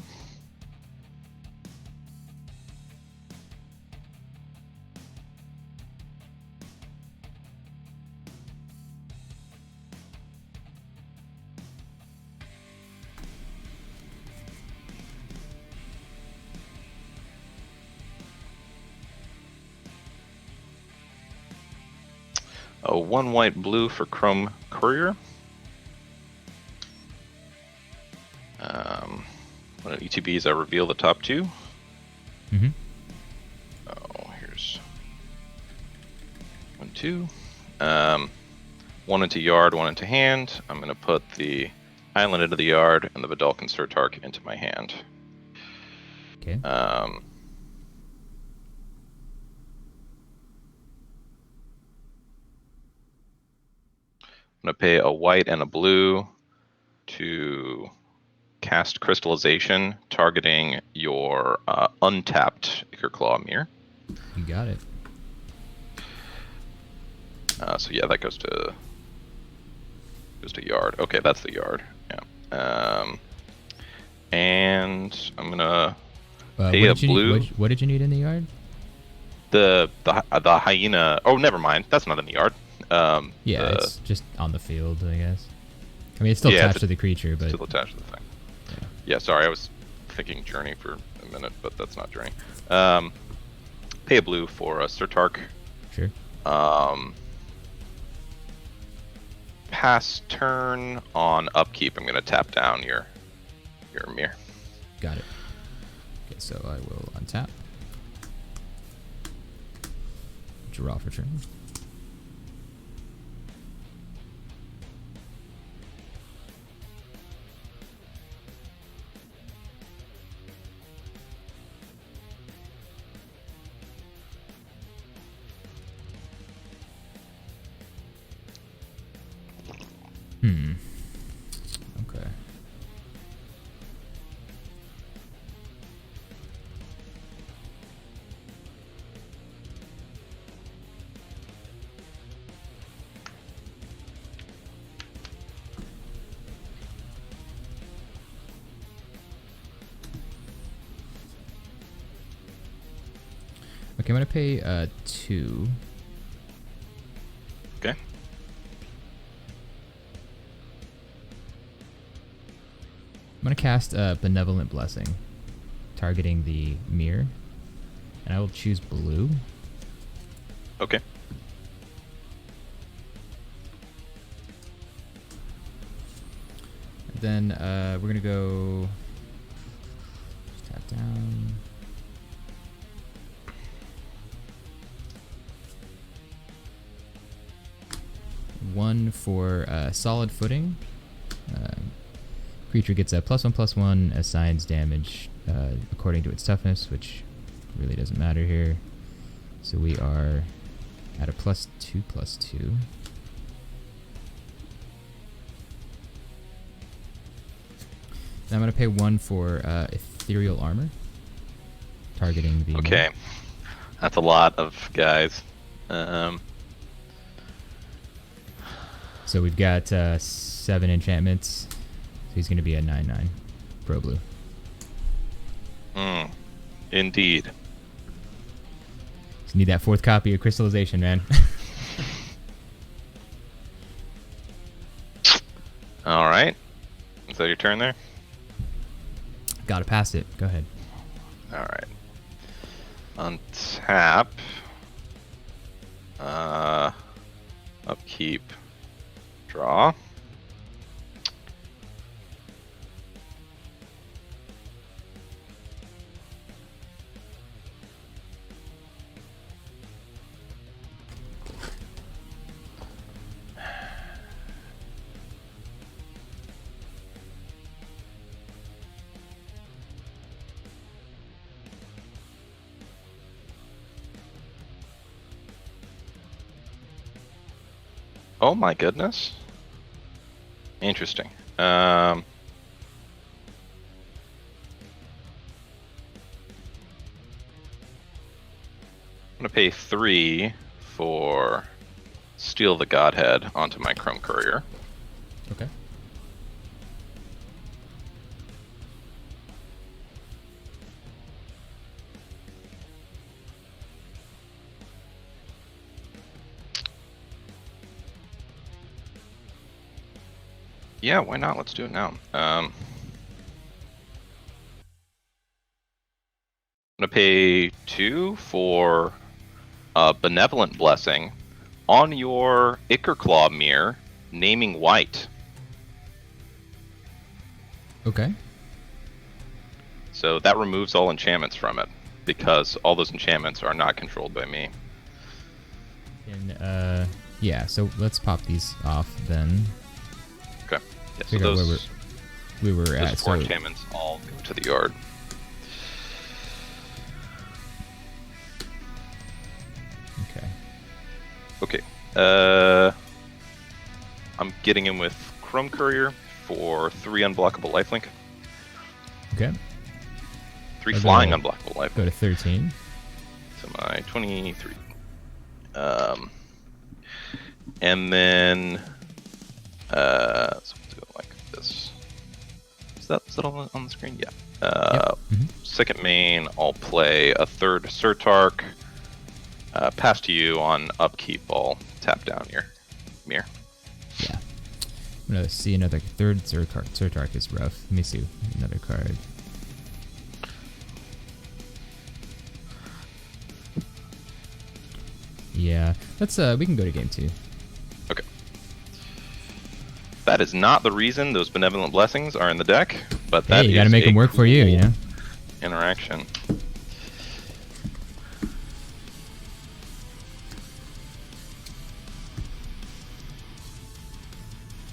A 1 white blue for Chrome Courier. One of ETBs, I reveal the top 2. Mm-hmm. Oh, here's 1, 2. 1 into yard, 1 into hand. I'm going to put the island into the yard and the Vidalcan Surtark into my hand. Okay. I'm going to pay a white and a blue to cast Crystallization, targeting your untapped Ichorclaw Mirror. You got it. So yeah, that goes to yard. Okay, that's the yard. Yeah. And I'm gonna pay a blue. What did you need in the yard? The hyena. Oh, never mind. That's not in the yard. Yeah, it's just on the field, I guess. I mean, it's still attached to the creature, but still attached to the thing. Yeah, sorry, I was thinking Journey for a minute, but that's not Journey. Pay a blue for a Surtark. Sure. Pass turn on upkeep. I'm going to tap down your mirror. Got it. Okay, so I will untap. Draw for turn. Okay. Okay, I'm gonna pay 2. Okay. I'm gonna cast Benevolent Blessing, targeting the mirror, and I will choose blue. Okay. Then we're gonna go tap down. One for solid footing. Creature gets a +1/+1, assigns damage according to its toughness, which really doesn't matter here. So we are at a +2/+2. Then I'm going to pay 1 for Ethereal Armor, targeting the... Okay. That's a lot of guys. So we've got 7 enchantments. So he's going to be a 9/9 pro blue. Indeed. Just need that 4th copy of Crystallization, man. All right. Is that your turn there? Gotta pass it. Go ahead. All right. Untap. Upkeep. Draw. Oh my goodness. Interesting. I'm gonna pay 3 for Steal the Godhead onto my Chrome Courier. Okay. Yeah, why not? Let's do it now. I'm gonna pay 2 for Benevolent Blessing on your Ichorclaw mirror, naming white. Okay. So that removes all enchantments from it, because all those enchantments are not controlled by me. And yeah, so let's pop these off then. Okay. Yeah, so Figure out those, where we were those at. 4 So enchantments all go to the yard. okay. Okay. I'm getting in with Chrome Courier for 3 unblockable lifelink. Okay. 3 I'll flying go- unblockable lifelink. Go to 13. So my 23. And then so we'll do it like this. Is that on the screen? Yeah. Yep. Second main, I'll play a 3rd Surtark. Pass to you on upkeep. I'll tap down your mirror. Yeah. I'm gonna see another 3rd Surtark is rough. Let me see another card. Yeah, let's we can go to game 2. Okay. That is not the reason those benevolent blessings are in the deck, but that Hey, you gotta is make a them work for you, you cool know. interaction.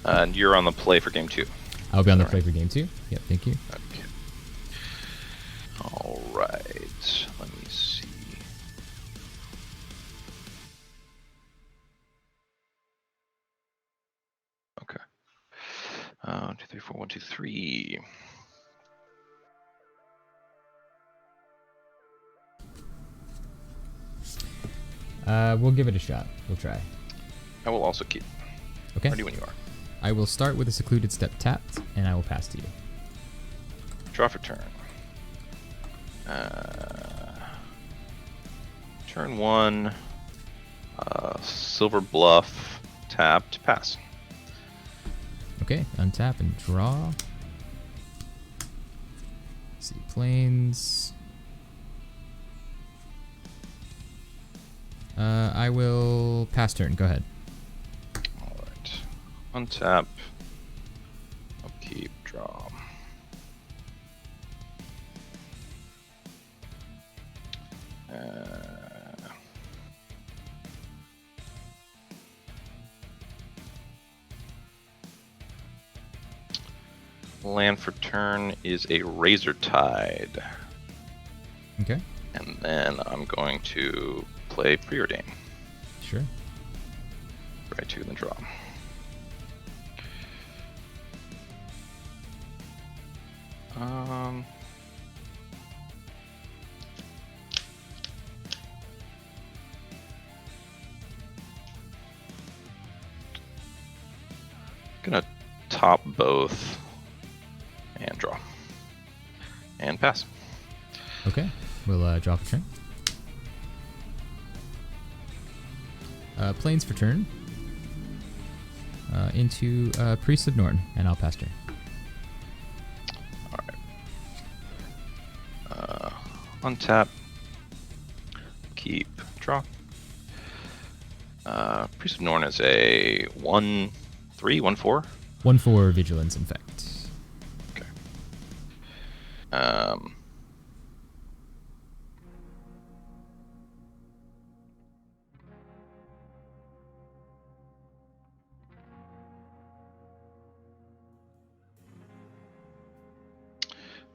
And you're on the play for game 2. I'll be on the play for game 2. Yep, thank you. Okay. All right. Let me see. Okay. 1, 2, 3, 4, 1, 2, 3. We'll give it a shot. We'll try. I will also keep. Okay. Ready when you are. I will start with a secluded step tapped, and I will pass to you. Draw for turn. Turn 1. Silver Bluff. Tapped. Pass. Okay, untap and draw. Let's see, planes. I will pass turn. Go ahead. All right. Untap. Upkeep. Draw. Land for turn is a Razor Tide. Okay. And then I'm going to play Preordain. Sure. Right to the draw. Gonna top both and draw. And pass. Okay. We'll draw for turn. Planes for turn. Into Priest of Norn, and I'll pass turn. Alright. Untap. Keep. Draw. Priest of Norn is a 1-3, 1-4? 1/4 Vigilance Infect. Okay.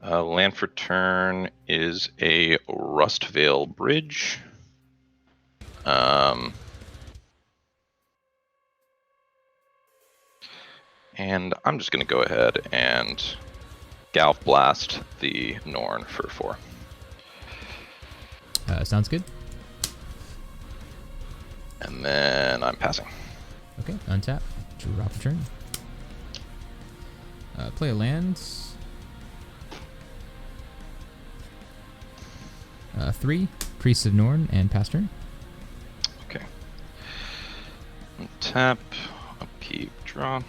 Land for turn is a Rustvale Bridge. And I'm just going to go ahead and Galv Blast the Norn for 4. Sounds good. And then I'm passing. Okay, untap. Draw for turn. Play a land. 3, Priest of Norn, and pass turn. Okay. Tap, upkeep, draw.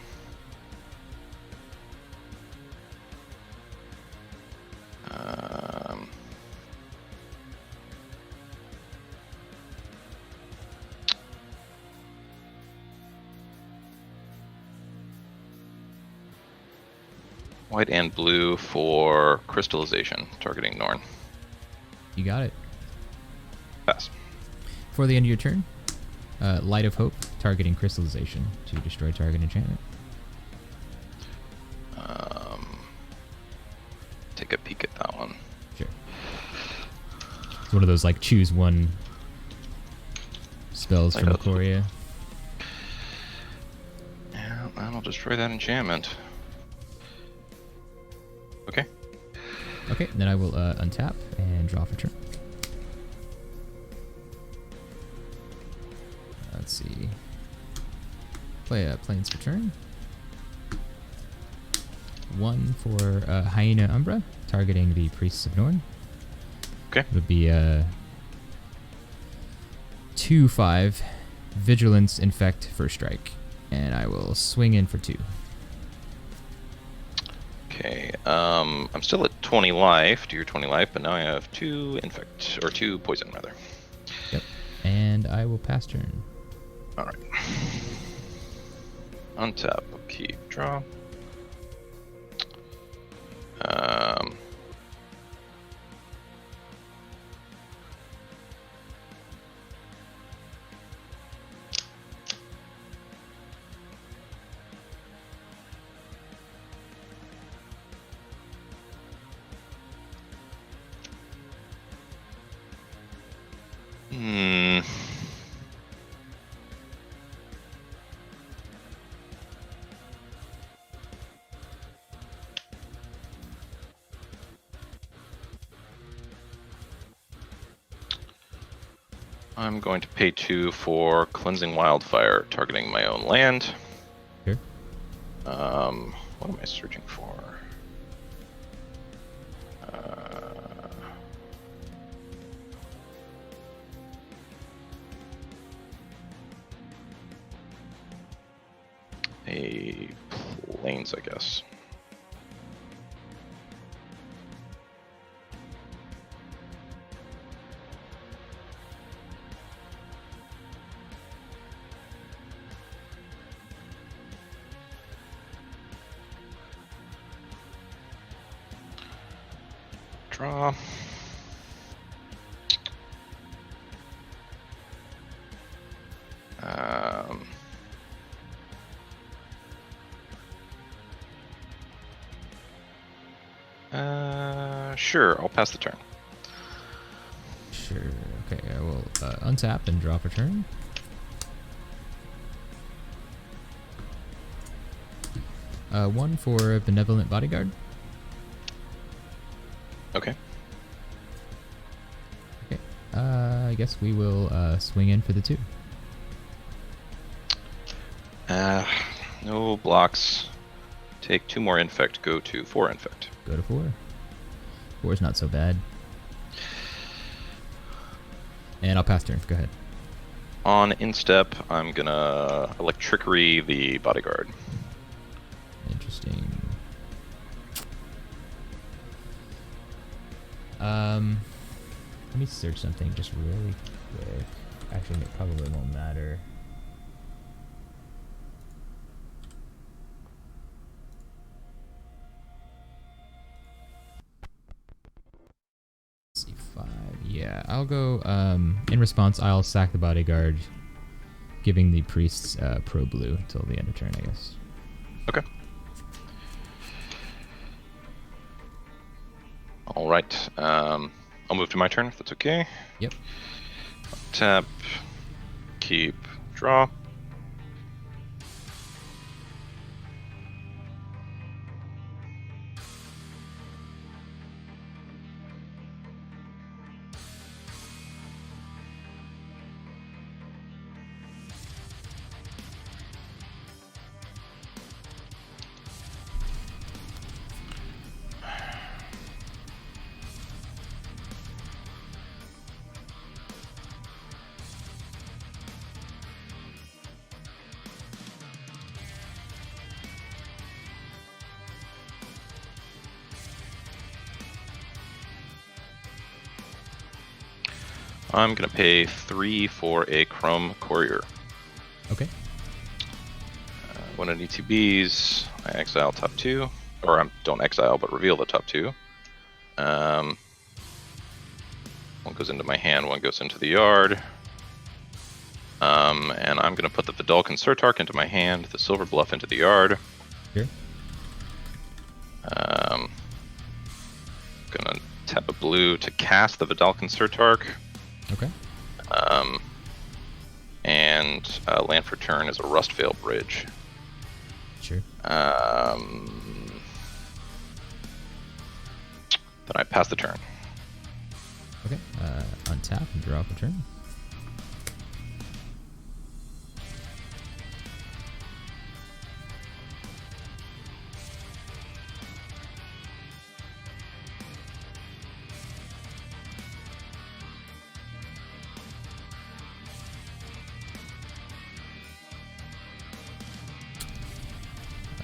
White and blue for crystallization, targeting Norn. You got it. Pass. For the end of your turn, Light of Hope, targeting crystallization to destroy target enchantment. Take a peek at that one. Sure. It's one of those like choose one spells from Ikoria. Yeah, that'll destroy that enchantment. Okay. Okay, then I will untap and draw for turn. Let's see. Play Plains for turn. 1 for Hyena Umbra, targeting the Priests of Norn. Okay. It would be 2/5 Vigilance Infect for strike, and I will swing in for 2. Okay. I'm still at 20 life, to your 20 life, but now I have 2 infect, or 2 poison rather. Yep. And I will pass turn. All right. Untap, keep, draw. Hmm. I'm going to pay 2 for Cleansing Wildfire, targeting my own land. Sure. What am I searching for? A plains, I guess. Draw. Sure, I'll pass the turn. Sure. Okay, I will untap and draw for turn. One for Benevolent Bodyguard. Okay. Okay. I guess we will swing in for the 2. No blocks. Take 2 more infect, go to 4 infect. Go to 4. 4 is not so bad. And I'll pass turn. Go ahead. On instep, I'm gonna electrickery the bodyguard. Interesting. Let me search something just really quick. Actually, it probably won't matter. C5. Yeah, I'll go. In response, I'll sack the bodyguard, giving the priests pro blue until the end of turn, I guess. Okay. All right. I'll move to my turn if that's okay. Yep. Tap, keep, draw. I'm gonna pay 3 for a Chrome Courier. Okay. When an ETBs, I exile top 2, or don't exile, but reveal the top 2. One goes into my hand, one goes into the yard. And I'm gonna put the Vidalcan Surtark into my hand, the Silver Bluff into the yard. Here. Gonna tap a blue to cast the Vidalcan Surtark. Okay. And land for turn is a Rustvale Bridge. Sure. Then I pass the turn. Okay. Untap and draw for turn.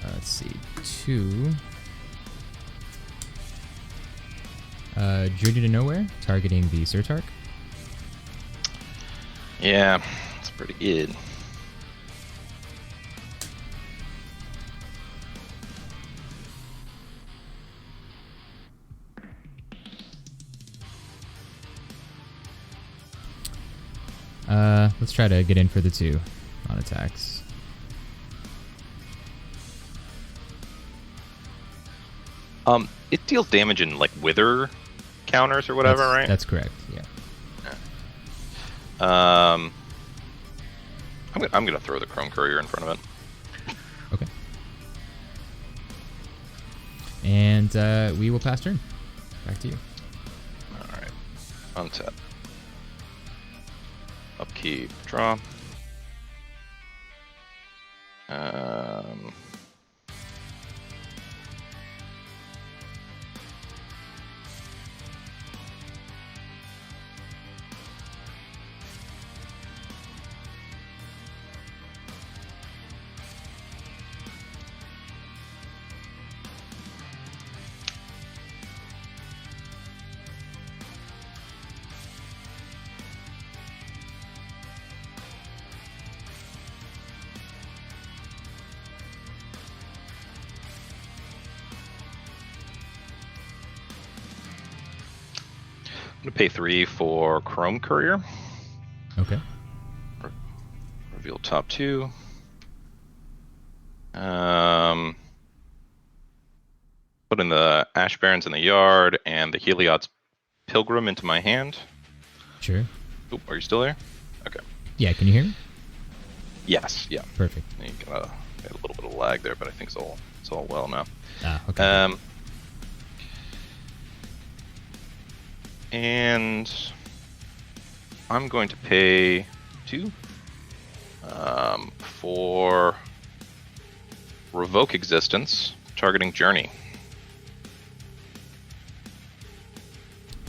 Let's see, 2. Journey to Nowhere, targeting the Surtark. Yeah, it's pretty good. Let's try to get in for the 2 on attacks. It deals damage in like wither counters or whatever, right? That's correct. Yeah. I'm gonna throw the Chrome Courier in front of it. Okay. And we will pass turn. Back to you. All right. Untap. Upkeep. Draw. I'm gonna pay 3 for Chrome Courier. Okay. Reveal top 2. Put in the Ash Barons in the yard and the Heliod's Pilgrim into my hand. Sure. Oop, are you still there? Okay. Yeah, can you hear me? Yes. Yeah. Perfect. You got a little bit of lag there, but I think it's all well now. Okay. And I'm going to pay 2 for Revoke Existence, targeting Journey.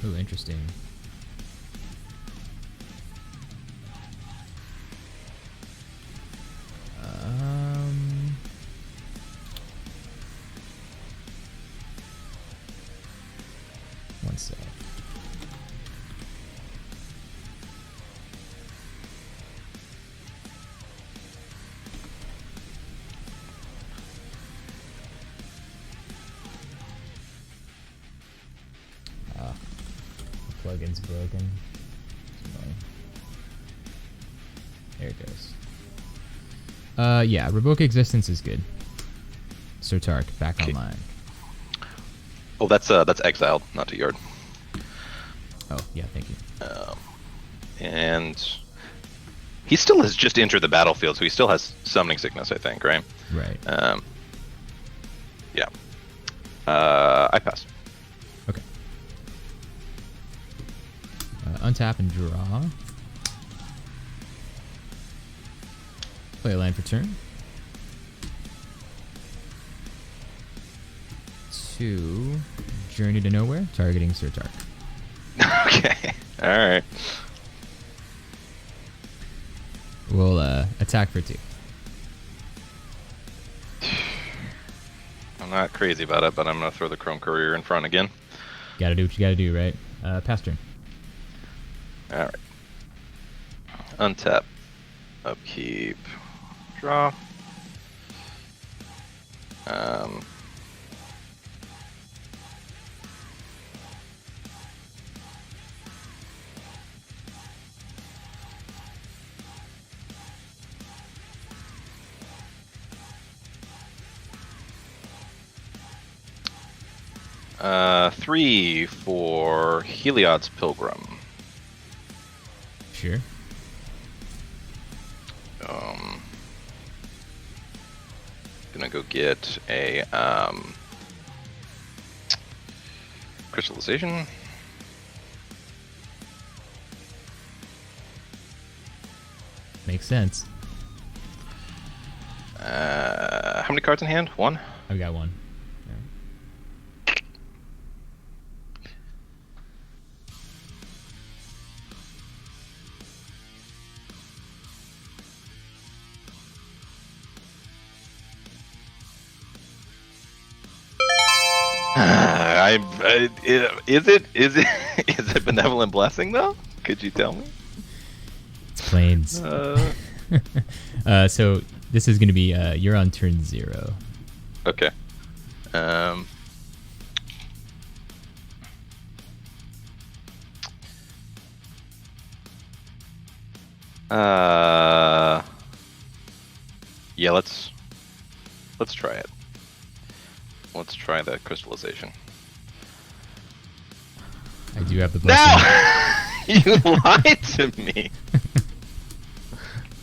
Oh, interesting. One sec. The plugin's broken. There it goes. Yeah, Revoke Existence is good. Surtark back online. Oh, that's exiled, not to yard. Oh, yeah, thank you. And he still has just entered the battlefield, so he still has summoning sickness, I think, right? Right. Yeah. I pass. Okay. Untap and draw. Play a land for turn. 2. Journey to Nowhere, targeting Surtark. Okay. All right. We'll attack for 2. I'm not crazy about it, but I'm gonna throw the Chrome Courier in front again. Gotta do what you gotta do, right? Pass turn. All right. Untap. Upkeep. Draw. 3 for Heliod's Pilgrim. Sure. Gonna go get a crystallization. Makes sense. How many cards in hand? 1? I've got 1. Is it Benevolent Blessing though? Could you tell me? It's Planes. So this is going to be you're on turn 0. Okay. Yeah, let's try it. Let's try the crystallization. I do have the blessing. No! You lied to me.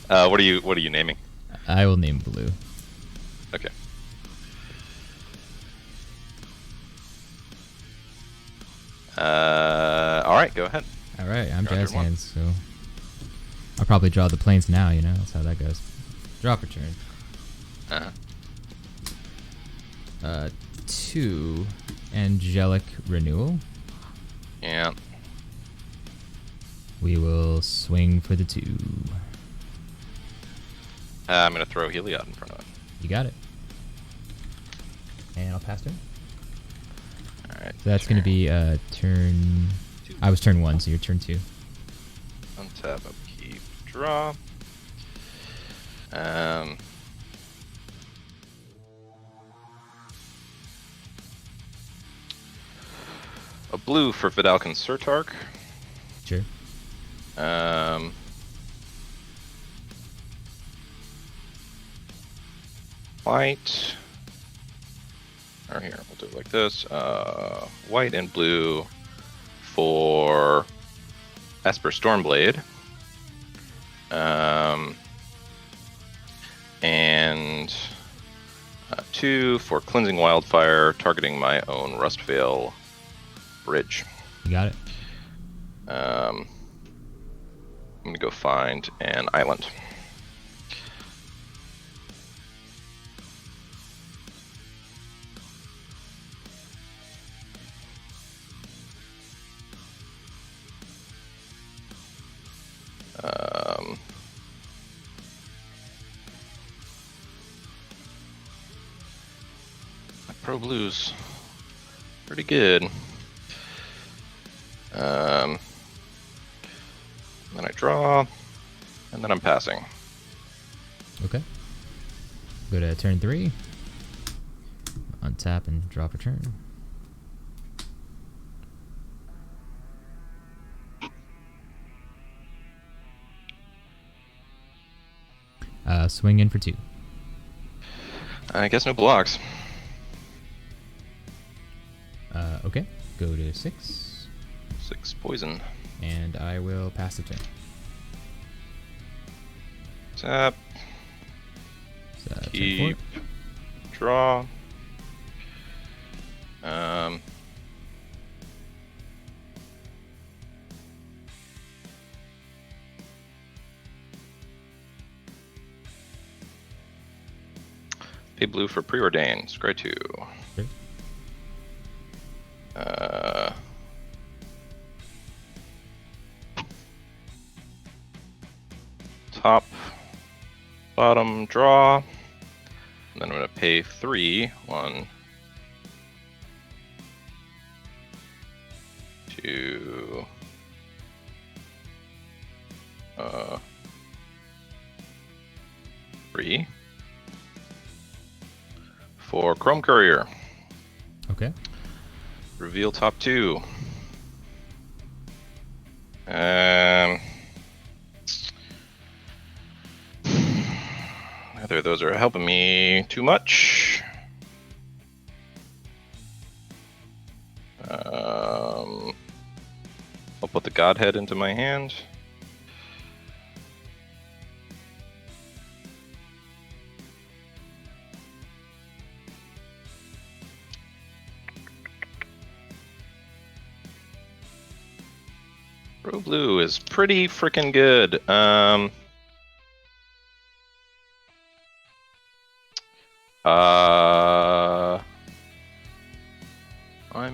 What are you naming? I will name blue. Okay. All right, go ahead. All right, I'm Draw jazz turn 1. hands, so I'll probably draw the planes now. You know, that's how that goes. Draw for turn. 2 angelic renewal. Yeah. We will swing for the 2. I'm gonna throw Heliod in front of it. You got it. And I'll pass turn. All right. So that's going to be turn... I was turn 1, so you're turn 2. Untap, upkeep, draw. A blue for Vidalcan Surtark. Sure. White. Or here, we'll do it like this. White and blue for Esper Stormblade. And 2 for Cleansing Wildfire, targeting my own Rustvale Bridge. You got it. I'm gonna go find an island. My Pro Blues pretty good. Then I draw, and then I'm passing. Okay. Go to turn 3. Untap and draw for turn. Swing in for 2. I guess no blocks. Okay. Go to 6. 6 poison. And I will pass the turn. Tap. So, turn Keep. 4. Draw. Pay blue for preordained. Scry 2. Sure. Top, bottom, draw. And then I'm going to pay 3. 1, 2, 3. For Chrome Courier. Okay. Reveal top 2. Neither of those are helping me too much. I'll put the Godhead into my hand. Pro Blue is pretty freaking good. I'm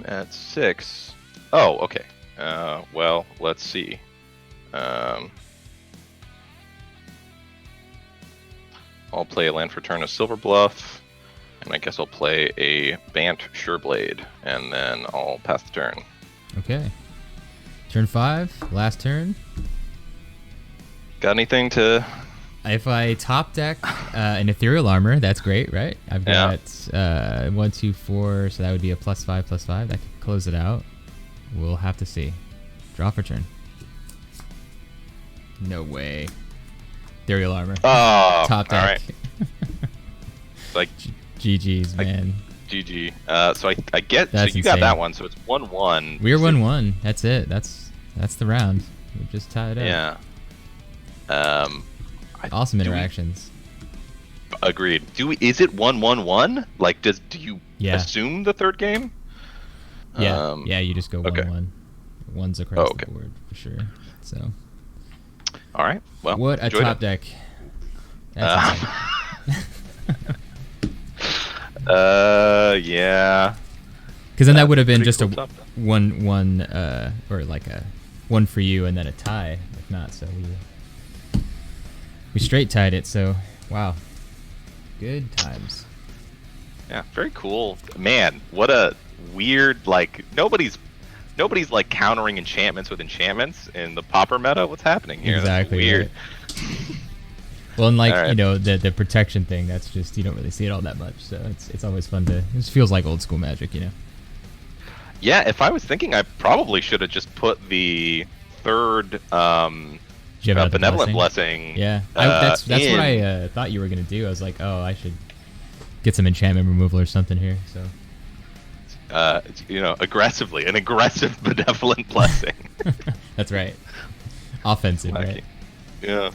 at 6. Oh, okay. Well, let's see. I'll play a land for turn of Silver Bluff, and I guess I'll play a Bant Sureblade, and then I'll pass the turn. Okay. Turn 5. Last turn. Got anything to? If I top deck an ethereal armor, that's great, right? I've got 1, 2, 4, so that would be a +5/+5. That could close it out. We'll have to see. Draw for turn. No way. Ethereal armor. Oh, top deck. All right. Like GG's, man. GG. So I get. That's so you got insane. that one. So it's 1-1. We're 1-1. That's it. That's the round. We just tied it up. Yeah. Awesome interactions. Agreed. Is it 1-1-1? Like, do you assume the third game? Yeah. Yeah. You just go 1-1. Okay. Ones across the board for sure. So. All right. Well. What a top deck. That's yeah. Because then that would have been just cool a one or like a 1 for you and then a tie. If not, so we straight tied it. So wow, good times. Yeah, very cool, man. What a weird, like, nobody's like countering enchantments with enchantments in the Pauper meta. What's happening here? Exactly. That's weird. Right. Well, and like All right. you know the protection thing, that's just you don't really see it all that much. So it's always fun to. It just feels like old school Magic, you know. Yeah, if I was thinking, I probably should have just put the third benevolent blessing. Yeah, that's what in. I thought you were gonna do. I was like, oh, I should get some enchantment removal or something here. So. Aggressively, an aggressive benevolent blessing. That's right. Offensive, right? Yeah.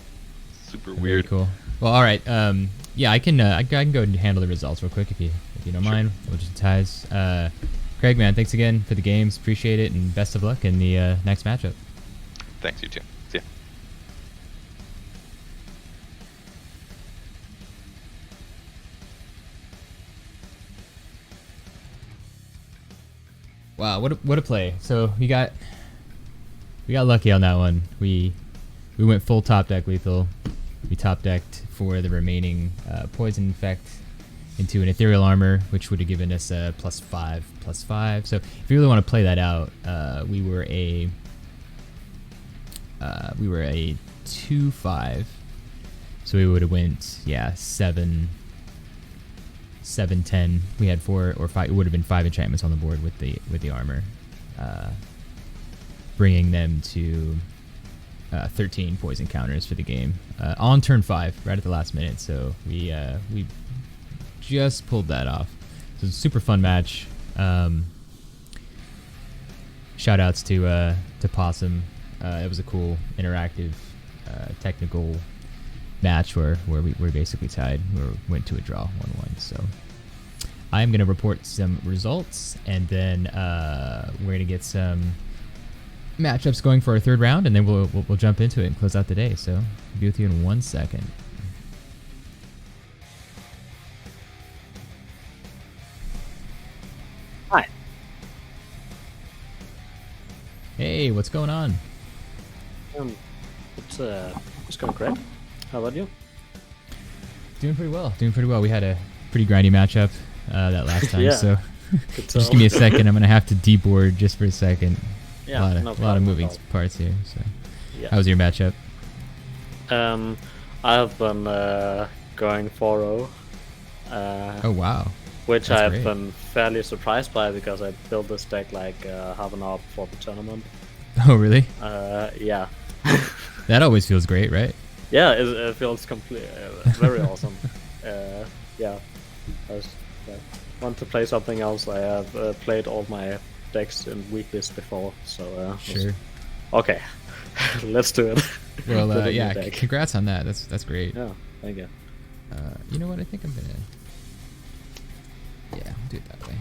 Super Very weird. cool. Well, all right. Yeah, I can go and handle the results real quick if you don't mind. We'll just ties. Craig, man, thanks again for the games. Appreciate it, and best of luck in the next matchup. Thanks, you too. See ya. Wow, what a play! So we got lucky on that one. We went full top deck lethal. We top decked for the remaining poison infect into an ethereal armor, which would have given us a +5/+5. So if you really want to play that out, we were a 2/5. So we would have went 7/10. We had 4 or 5. It would have been 5 enchantments on the board with the armor, bringing them to 13 poison counters for the game on turn 5, right at the last minute. So we just pulled that off. So it's a super fun match. Shout outs to Possum. It was a cool, interactive, technical match where we basically tied. We went to a draw 1-1. So I'm going to report some results, and then we're going to get some matchups going for our third round, and then we'll jump into it and close out the day. So I'll be with you in 1 second. Hi. Hey, what's going on? It's going great. How about you? Doing pretty well. We had a pretty grindy matchup that last time. Yeah. So Good just give me a second. I'm gonna have to deboard just for a second. Yeah, a lot of moving parts here. So, Yeah. how was your matchup? I have been going 4-0. Oh wow. Which That's I've great. been fairly surprised by because I built this deck like half an hour before the tournament. Oh really? Yeah. That always feels great, right? Yeah, it feels very awesome. Yeah. I want to play something else. I have played all my decks in weeklies before, so Sure. okay. Let's do it. Well, With a new yeah. deck. Congrats on that. That's great. Yeah, thank you. You know what? I think I'm gonna. Yeah, I'll do it that way.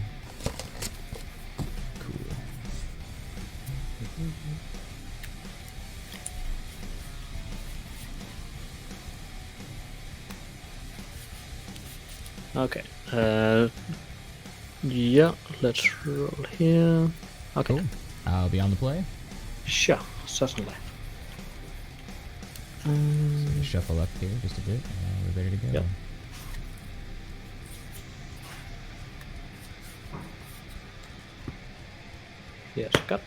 Cool. Okay. Yeah, let's roll here. Okay. Cool. I'll be on the play. Sure, certainly. So shuffle up here just a bit, and we're ready to go. Yep. Yes, got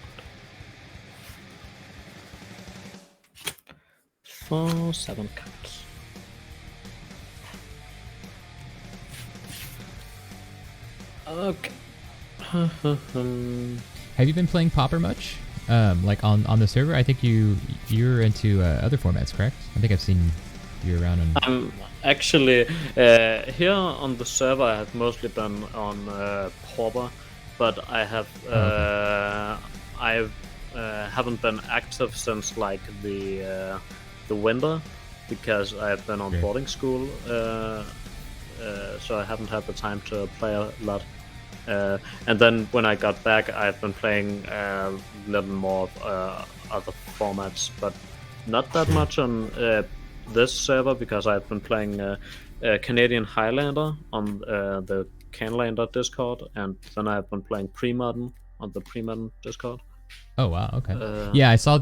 4, 7 cards. Okay. Have you been playing Pauper much? Like on the server? I think you're into other formats, correct? I think I've seen you around on. Actually, here on the server, I have mostly been on Pauper, but I have haven't been active since like the winter because I have been on Okay. boarding school, so I haven't had the time to play a lot. And then when I got back, I've been playing a little more of other formats, but not that much on this server because I've been playing Canadian Highlander on the Canlander Discord, and then I've been playing Pre-Modern on the Pre-Modern Discord. Oh wow, okay. Yeah, I saw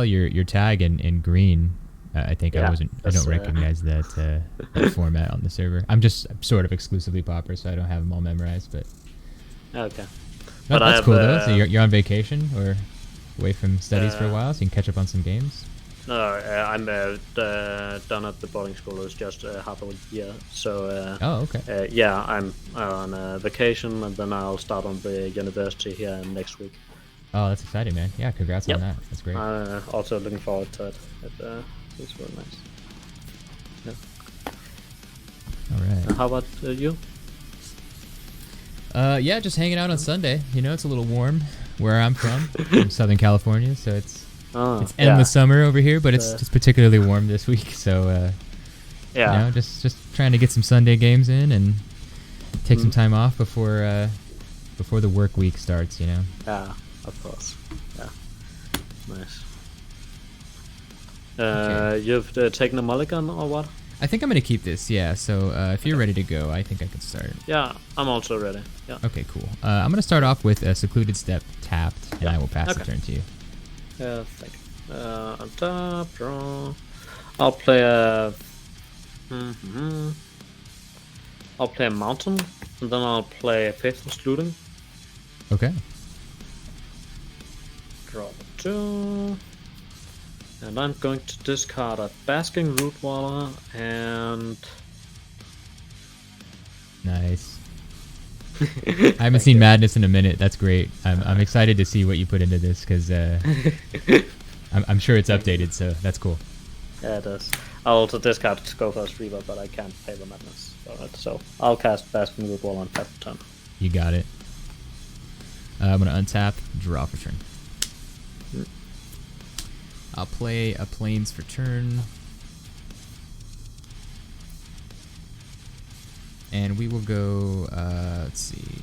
your tag in green. I think Yeah, I don't recognize that format on the server. I'm just sort of exclusively Pauper, so I don't have them all memorized. But Okay. that's cool though. So you're on vacation or away from studies for a while, so you can catch up on some games. No, I'm done at the boarding school. It's just half a year. So Oh, okay. yeah, I'm on vacation, and then I'll start on the university here next week. Oh, that's exciting, man. Yeah, congrats on that. That's great. Also looking forward to it. It's very nice. Yeah. All right. How about you? Yeah, just hanging out on Sunday. You know, it's a little warm where I'm from Southern California, so it's endless summer over here, but it's just particularly warm this week. So you know, just trying to get some Sunday games in and take some time off before the work week starts. You know. Yeah, of course. Yeah, nice. Okay. You've taken a mulligan or what? I think I'm gonna keep this. Yeah. So if you're ready to go, I think I can start. Yeah, I'm also ready. Yeah. Okay, cool. I'm gonna start off with a secluded step tapped, and I will pass the turn to you. Yeah, thank you. On top, draw. I'll play a. I'll play a mountain, and then I'll play Faithless Looting. Okay. Draw 2. And I'm going to discard a Basking Rootwaller and. Nice. I haven't seen Madness in a minute. That's great. I'm excited to see what you put into this because I'm sure it's updated. So that's cool. Yeah, it is. I'll also discard Scofa's Reaver, but I can't pay the Madness for it. So I'll cast Basking Rootwaller on tap turn. You got it. I'm gonna untap, draw for turn. I'll play a Plains for turn. And we will go, let's see.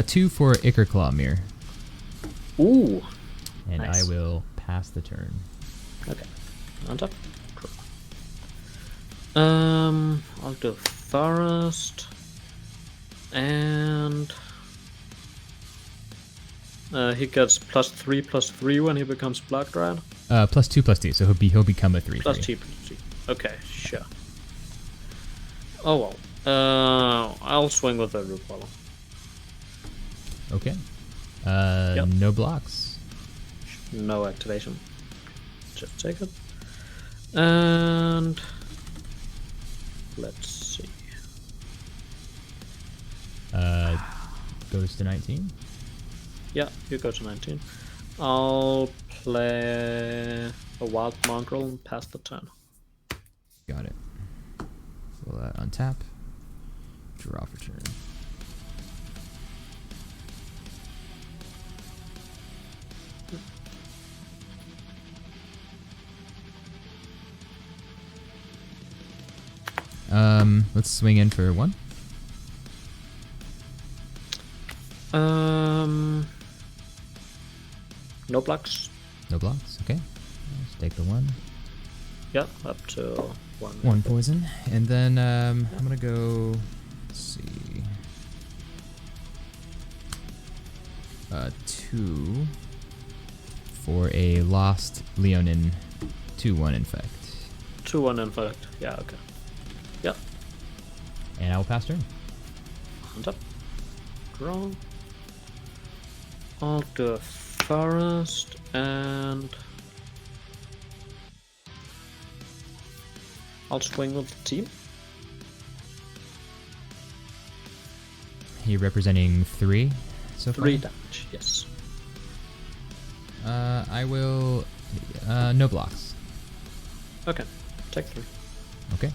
Two for Ichorclaw Mirror. Ooh! And Nice. I will pass the turn. Okay. On top. I'll do Forest. And... he gets +3/+3 when he becomes Block Drat. +2/+2, so he'll become a 3. Plus for you. T+T. Okay, sure. Oh well. I'll swing with the Root Bottle. Okay. Yep. No blocks. No activation. Just take it. And let's see. Goes to 19. Yeah, you go to 19. I'll play a Wild Mongrel and pass the turn. Got it. So we'll untap. Draw for turn. Let's swing in for 1. No blocks. No blocks. Okay. Let's take the 1. Yeah, up to 1. 1 poison, and then I'm gonna go. Let's see. 2 for a Lost Leonin 2/1 Infect. 2/1 Infect. Yeah. Okay. Yep. And I will pass turn. On top. Draw. I'll do a forest and I'll swing with the team. He representing 3 so far? 3 damage, yes. I will... no blocks. Okay, take 3. Okay.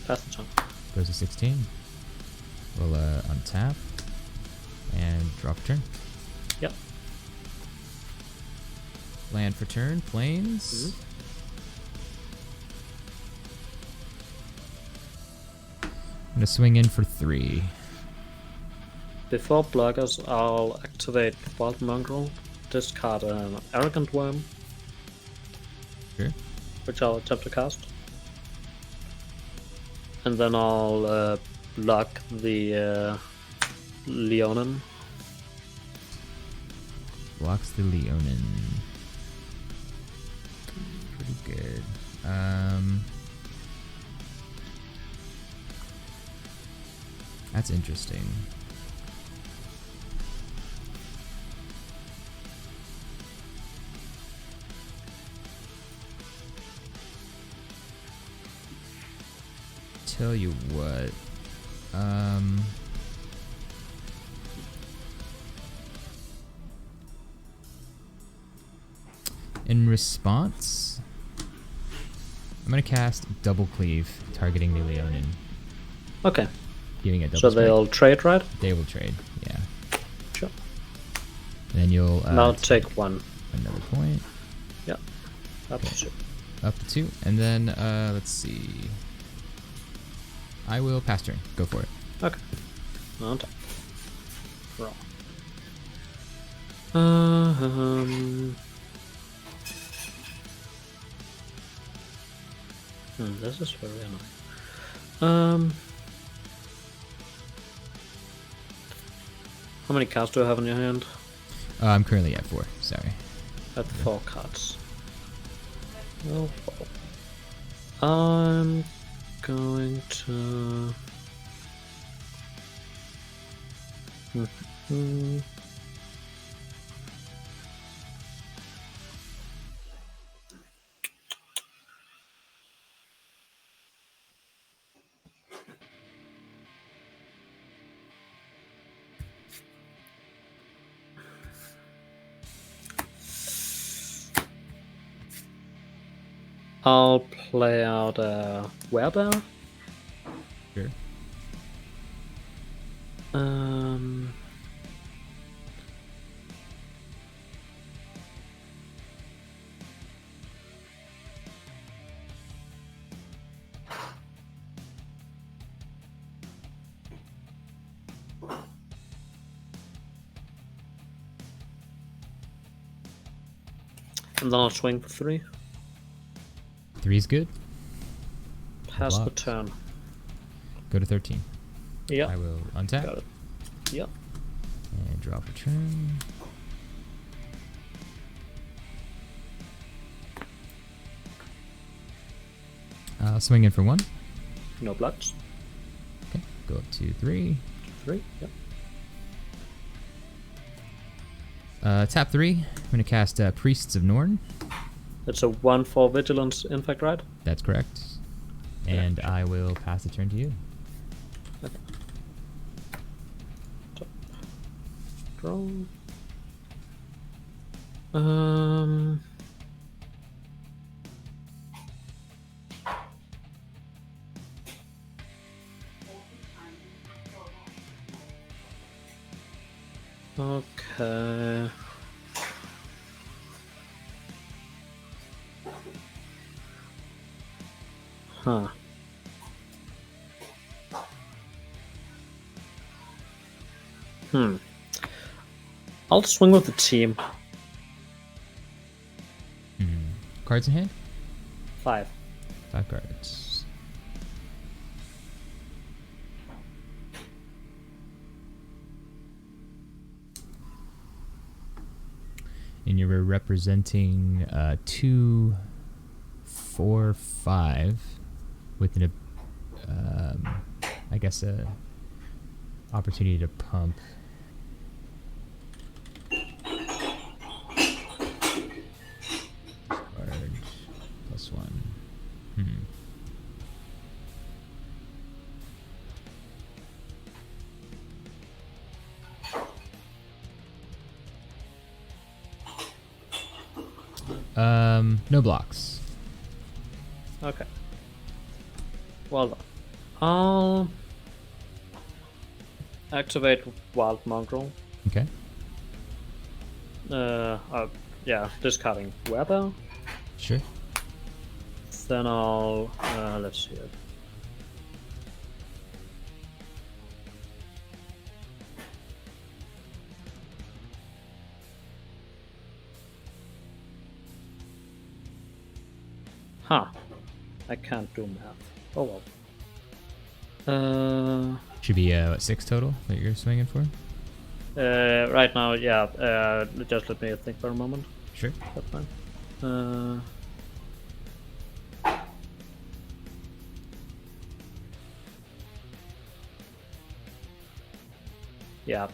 Pass the turn. Goes to 16. We'll untap. And draw for turn. Yep. Land for turn. Plains. I'm gonna swing in for 3. Before blockers, I'll activate Wild Mongrel, discard an Arrogant Worm, Sure. which I'll attempt to cast. And then I'll block the Leonin. Blocks the Leonin. Pretty good. That's interesting. Tell you what. In response, I'm gonna cast Double Cleave, targeting the Leonin, Okay, giving it double so strike. they'll trade, right? They will trade, yeah. Sure. And then you'll Now take 1. another point, Yeah, up to 2. up to 2, and then let's see. I will pass turn. Go for it. Okay. On top. Raw. This is very annoying. How many cards do I have in your hand? I'm currently at 4. Sorry. At 4 cards. Oh, I'm going to. I'll play out a werebear. Sure. And then I'll swing for 3. 3's good. Pass the Blocks. turn. Go to 13. Yeah. I will untap. Got it. Yep. And draw for turn. I'll swing in for 1. No blocks. Okay. Go up to 3. 3. Yep. Tap 3. I'm going to cast Priests of Norn. It's a 1/4 vigilance infect, right? That's correct. And Yeah. I will pass the turn to you. Okay. Draw. Okay. Huh. I'll swing with the team. Cards in hand? 5. 5 cards. And you were representing 2, 4, 5 with an, I guess, a opportunity to pump. No blocks. Okay. Well done. I'll activate Wild Mongrel. Okay. Yeah, discarding Weather. Sure. Then I'll let's see it. Huh. I can't do math. Oh well. Should be 6 total that you're swinging for. Right now, yeah. Just let me think for a moment. Sure. That's fine. Yeah.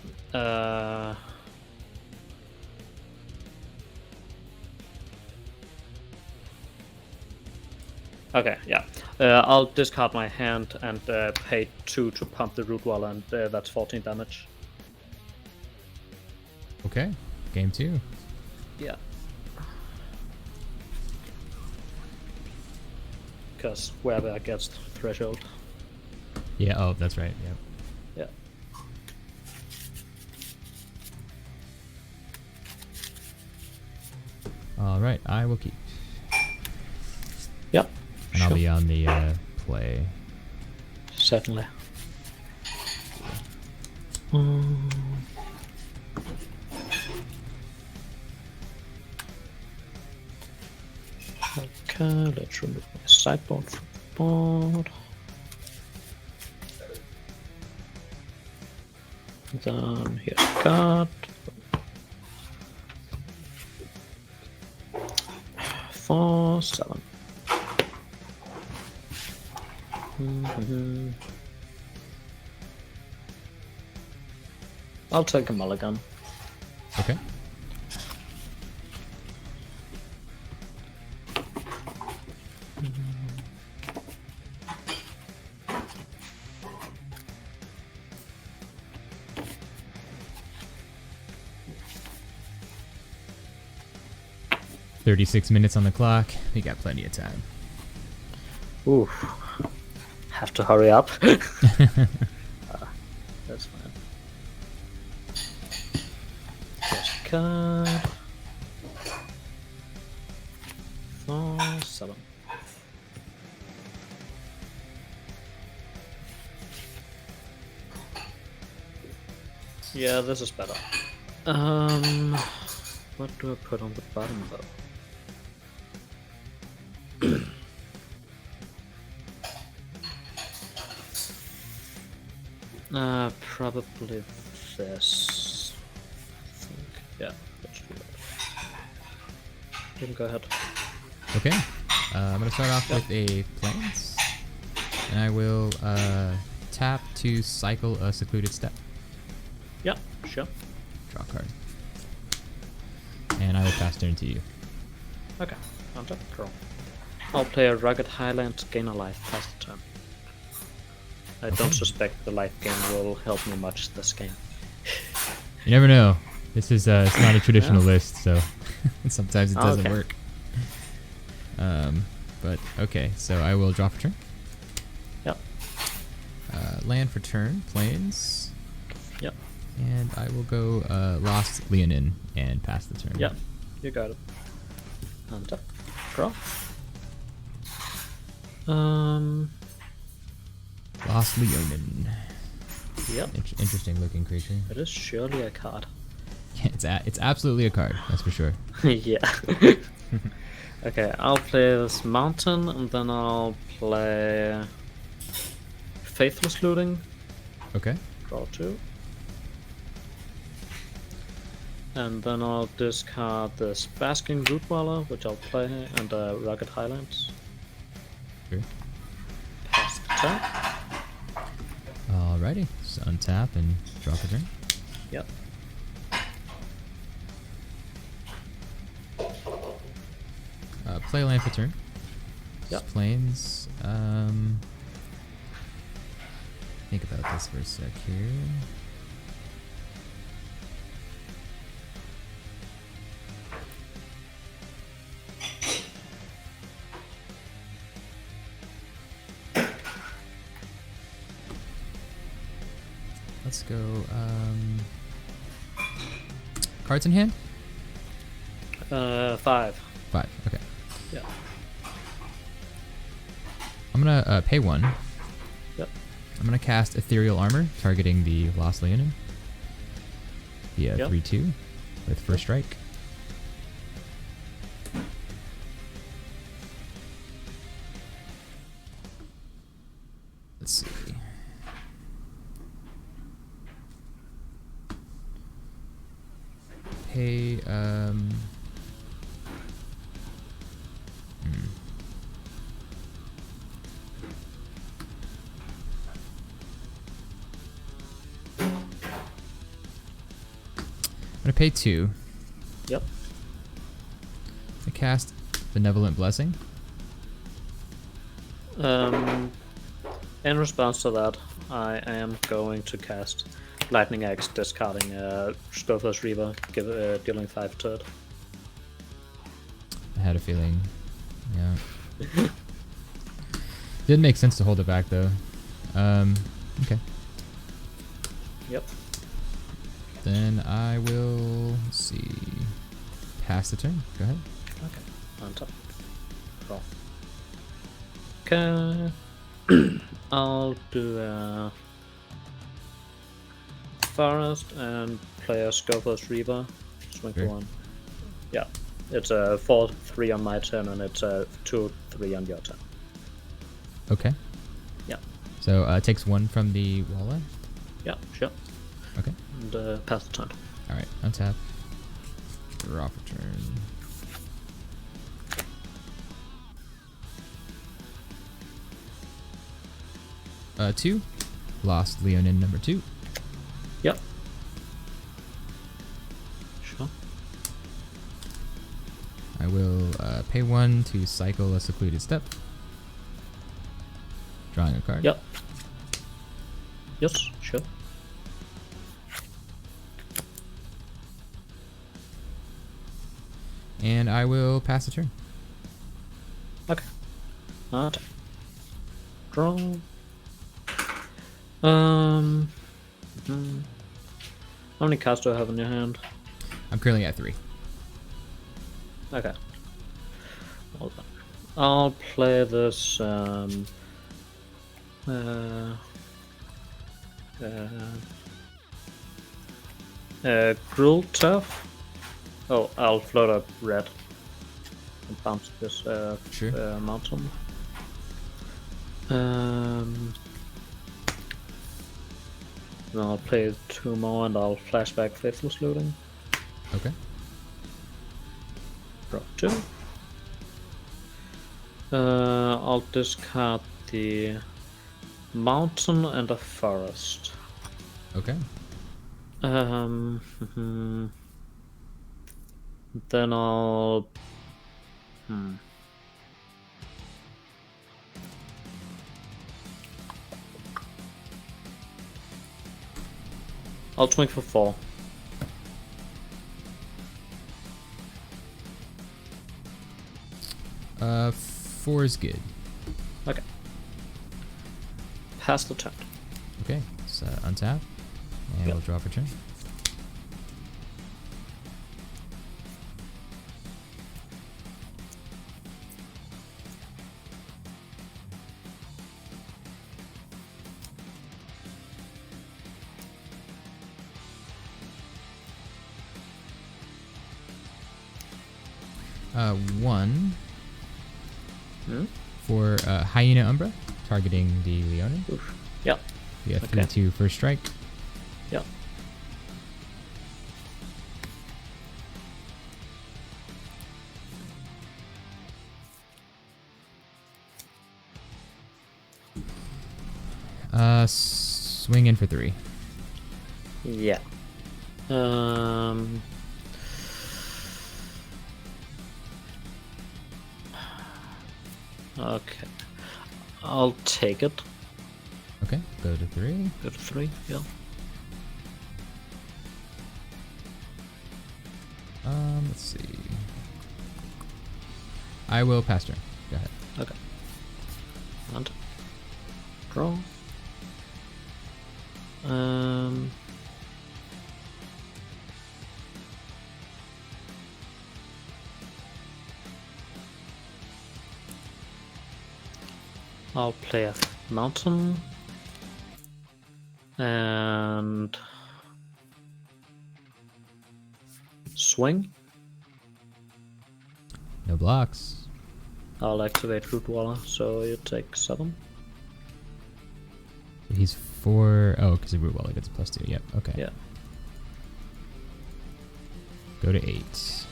Okay, yeah. I'll discard my hand and pay 2 to pump the Root Wall, and that's 14 damage. Okay. Game 2. Yeah. Because Werebear gets Threshold. Yeah. Oh, that's right. Yep. Yeah. All right. I will keep. Yep. And I'll be on the play. Certainly. Okay, let's remove my sideboard from the board. Then here's a card. 4, 7. I'll take a mulligan. Okay. "36 minutes on the clock. We got plenty of time." Ooh. Have to hurry up. That's fine. Here's a card. 4, 7. Yeah, this is better. What do I put on the bottom though? Probably this. I think. Yeah, let's do that. You can go ahead. Okay. I'm going to start off with a Plains. And I will tap to cycle a Secluded Step. Yeah, sure. Draw a card. And I will pass turn to you. Okay, on top, draw. I'll play a Rugged Highland, gain a life, pass the turn. I don't suspect the life gain will help me much this game. You never know. This is it's not a traditional list, so sometimes it doesn't work. But okay, so I will draw for turn. Yep. Land for turn, Plains. Yep. And I will go Lost Leonin and pass the turn. Yep, you got it. On top, draw. Lost Leonin. Yep. Interesting looking creature. It is surely a card. It's absolutely a card, that's for sure. Yeah. Okay, I'll play this mountain, and then I'll play Faithless Looting. Okay. Draw 2. And then I'll discard this Basking Rootwaller, which I'll play, and Rugged Highlands. Sure. Pass the turn. Alrighty, so untap and draw for turn. Yep. Play land for turn. Yep. Plains. Think about this for a sec here. let's go. Cards in hand? 5. 5, okay. Yeah. I'm gonna pay 1. Yep. I'm gonna cast Ethereal Armor, targeting the Lost Leonin. Yeah, Yep. 3/2 with first strike. Let's see. Hey, I'm gonna pay 2. Yep. I cast Benevolent Blessing. In response to that, I am going to cast Lightning Axe, discarding Scothos Reaver, dealing 5 to it. I had a feeling. Yeah. Didn't make sense to hold it back though. Okay. Yep. Then I will, let's see, pass the turn. Go ahead. Okay. On top. Roll. Okay. I'll do a Forest and play a Scothos Reaver. Swing for Sure. 1. Yeah. It's a 4/3 on my turn, and it's a 2/3 on your turn. Okay. Yeah. So it takes 1 from the wallet. Yeah, sure. Okay. And pass the turn. All right. Untap. Draw for turn. Two. Lost Leonin number 2. Yep. Sure. I will pay 1 to cycle a Secluded Step. Drawing a card. Yep. Yes, sure. And I will pass the turn. Okay. Alright. Draw. How many cards do I have in your hand? I'm currently at 3. Okay. Hold on. I'll play this Gruel Turf. Oh, I'll float up red and bounce this Sure. mountain. Then I'll play 2 more and I'll flashback Faithless Looting. Okay. Draw 2. I'll discard the mountain and a forest. Okay. Then I'll. I'll swing for 4. Uh, 4 is good. Okay. Pass the turn. Okay. So untap. And Yep. we'll draw for turn. One for Hyena Umbra, targeting the Leonin. Oof. Yep. Yeah, Okay. 3/2 first strike. Yep. Swing in for 3. Yeah. Okay. I'll take it. Okay, go to 3. Go to 3, yeah. Let's see. I will pass turn. Go ahead. Okay. And draw. I'll play a mountain and swing. No blocks. I'll activate Root Waller, so you take 7. He's 4. Oh, because the root wall gets a +2. Yep. Okay. Yeah. Go to 8.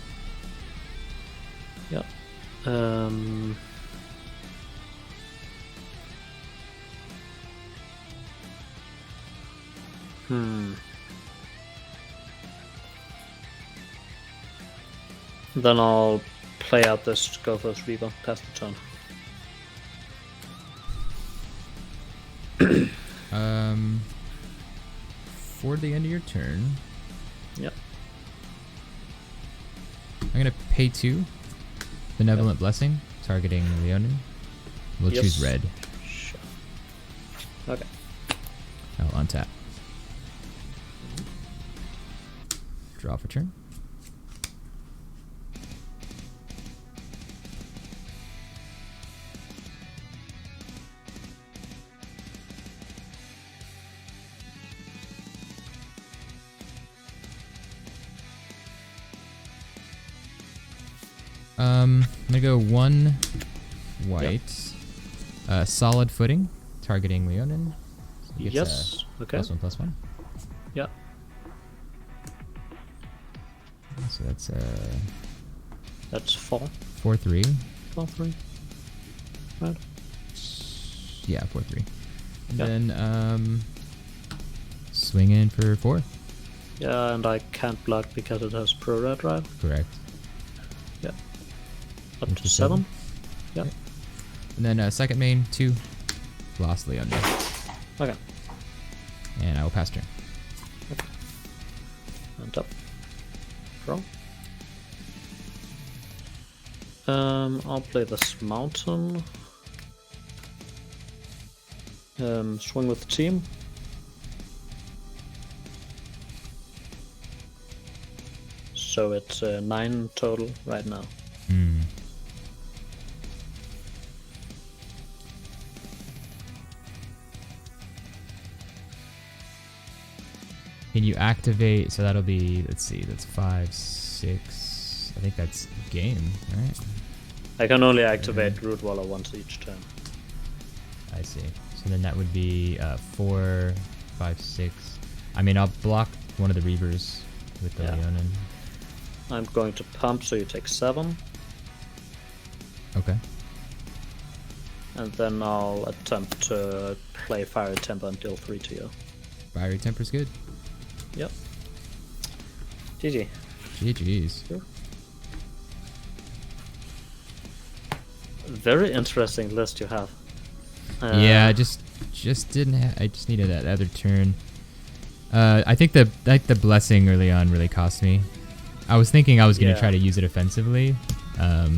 Yeah. Then I'll play out this Gopher's Reaper past the turn. For the end of your turn, Yep. I'm gonna pay 2. Benevolent Blessing, targeting Leonin. We'll choose red. Sure. Okay. I'll untap. Draw for turn. I'm gonna go 1 white. Solid Footing, targeting Leonin. So he gets Yes. Okay. +1/+1. Yeah. So That's 4. 4/3. 4/3. Right. Yeah, 4/3. And Yeah. then swing in for 4. Yeah, and I can't block because it has pro red, right? Correct. Yeah. Up Into to 7. Yeah. And then second main 2. Lost Leonin. Okay. And I will pass turn. And up. Draw. I'll play this mountain. Swing with the team. So it's 9 total right now. Can you activate? So that'll be, let's see, that's 5, 6. I think that's game, right? I can only activate Root Waller once each turn. I see. So then that would be 4, 5, 6. I mean, I'll block one of the Reavers with the Leonin. I'm going to pump, so you take 7. Okay. And then I'll attempt to play Fiery Temper and deal 3 to you. Fiery Temper's good. Yep. GG. GG's. Sure. Very interesting list you have. Yeah, I just didn't. I just needed that other turn. I think the blessing early on really cost me. I was thinking I was gonna try to use it offensively. I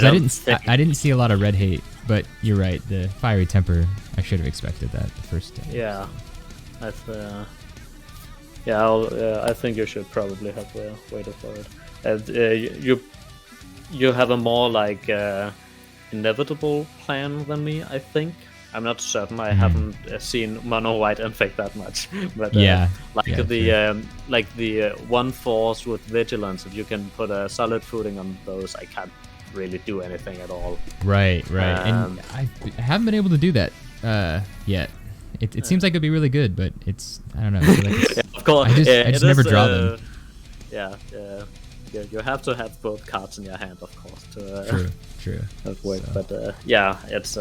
didn't see a lot of red hate, but you're right. The Fiery Temper, I should have expected that the first time. Yeah, I think you should probably have waited for it. And you have a more like inevitable plan than me, I think. I'm not certain. I haven't seen mono white infect that much, but the 1/4 with vigilance. If you can put a solid footing on those, I can't really do anything at all. Right. And I haven't been able to do that yet. It seems like it'd be really good, but I don't know. I feel like yeah, of course. I just never draw them. Yeah. You have to have both cards in your hand, of course, to True. that work. So. But it's.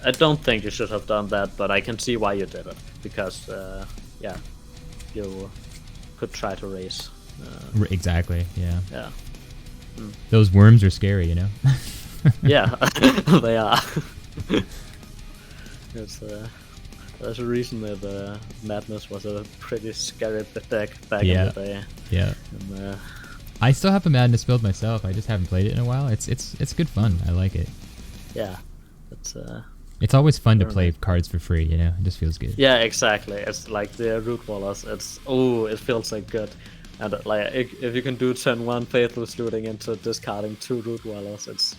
I don't think you should have done that, but I can see why you did it because you could try to raise. Exactly. Yeah. Yeah. Those worms are scary, you know. Yeah, they are. There's a reason that Madness was a pretty scary deck back in the day. Yeah. And, I still have a Madness build myself. I just haven't played it in a while. It's good fun. I like it. Yeah, it's It's always fun to Very play nice. cards for free, you know? It just feels good. Yeah, exactly. It's like the root wallers. It feels like good. And like if you can do turn 1 faithless looting into discarding 2 root wallers, it's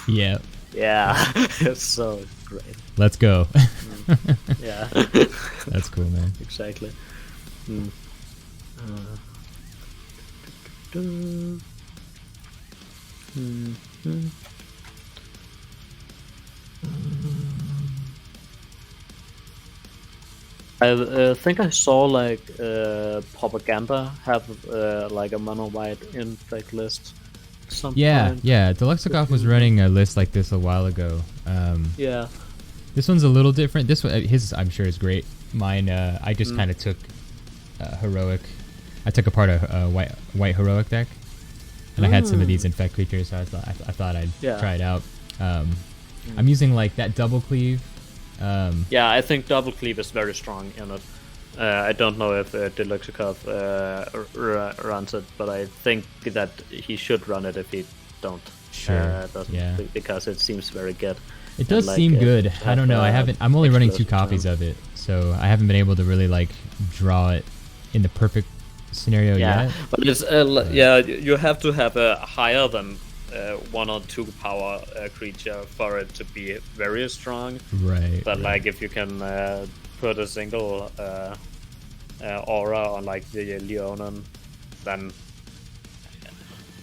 Yeah. yeah, it's so great. Let's go. Yeah, That's cool, man. exactly. I think I saw like propaganda have like a mono white infect list. Yeah, yeah. Deluxekoff was running a list like this a while ago. Yeah. This one's a little different. This one, his, I'm sure, is great. Mine, I just kind of took heroic. I took apart a white heroic deck, and I had some of these infect creatures, so I thought I'd try it out. I'm using like that double cleave. Yeah, I think double cleave is very strong in it. I don't know if Deluxekoff runs it, but I think that he should run it if he don't. Sure. Yeah. Because it seems very good. It does like, seem good. I don't know. I'm only running 2 explosive copies of it, so I haven't been able to really like draw it in the perfect scenario yet. But it's you have to have a higher than 1 or 2 power creature for it to be very strong. Right. But like if you can put a single aura on like the Leonin, then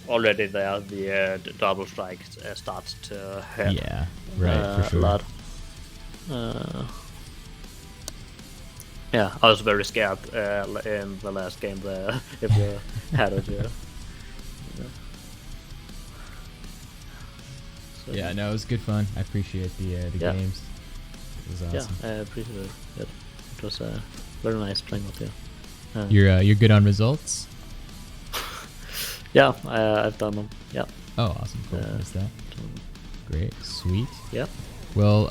already there the double strike starts to hit. Yeah, right, for sure. A lot. Yeah, I was very scared in the last game there if you had it. Yeah. So, Yeah, no, it was good fun. I appreciate the games. It was awesome. Yeah, I appreciate it. It was very nice playing with you. You're good on results? Yeah, I've done them. Yeah. Oh, awesome. Cool. What's that? Great. Sweet. Yeah. Well,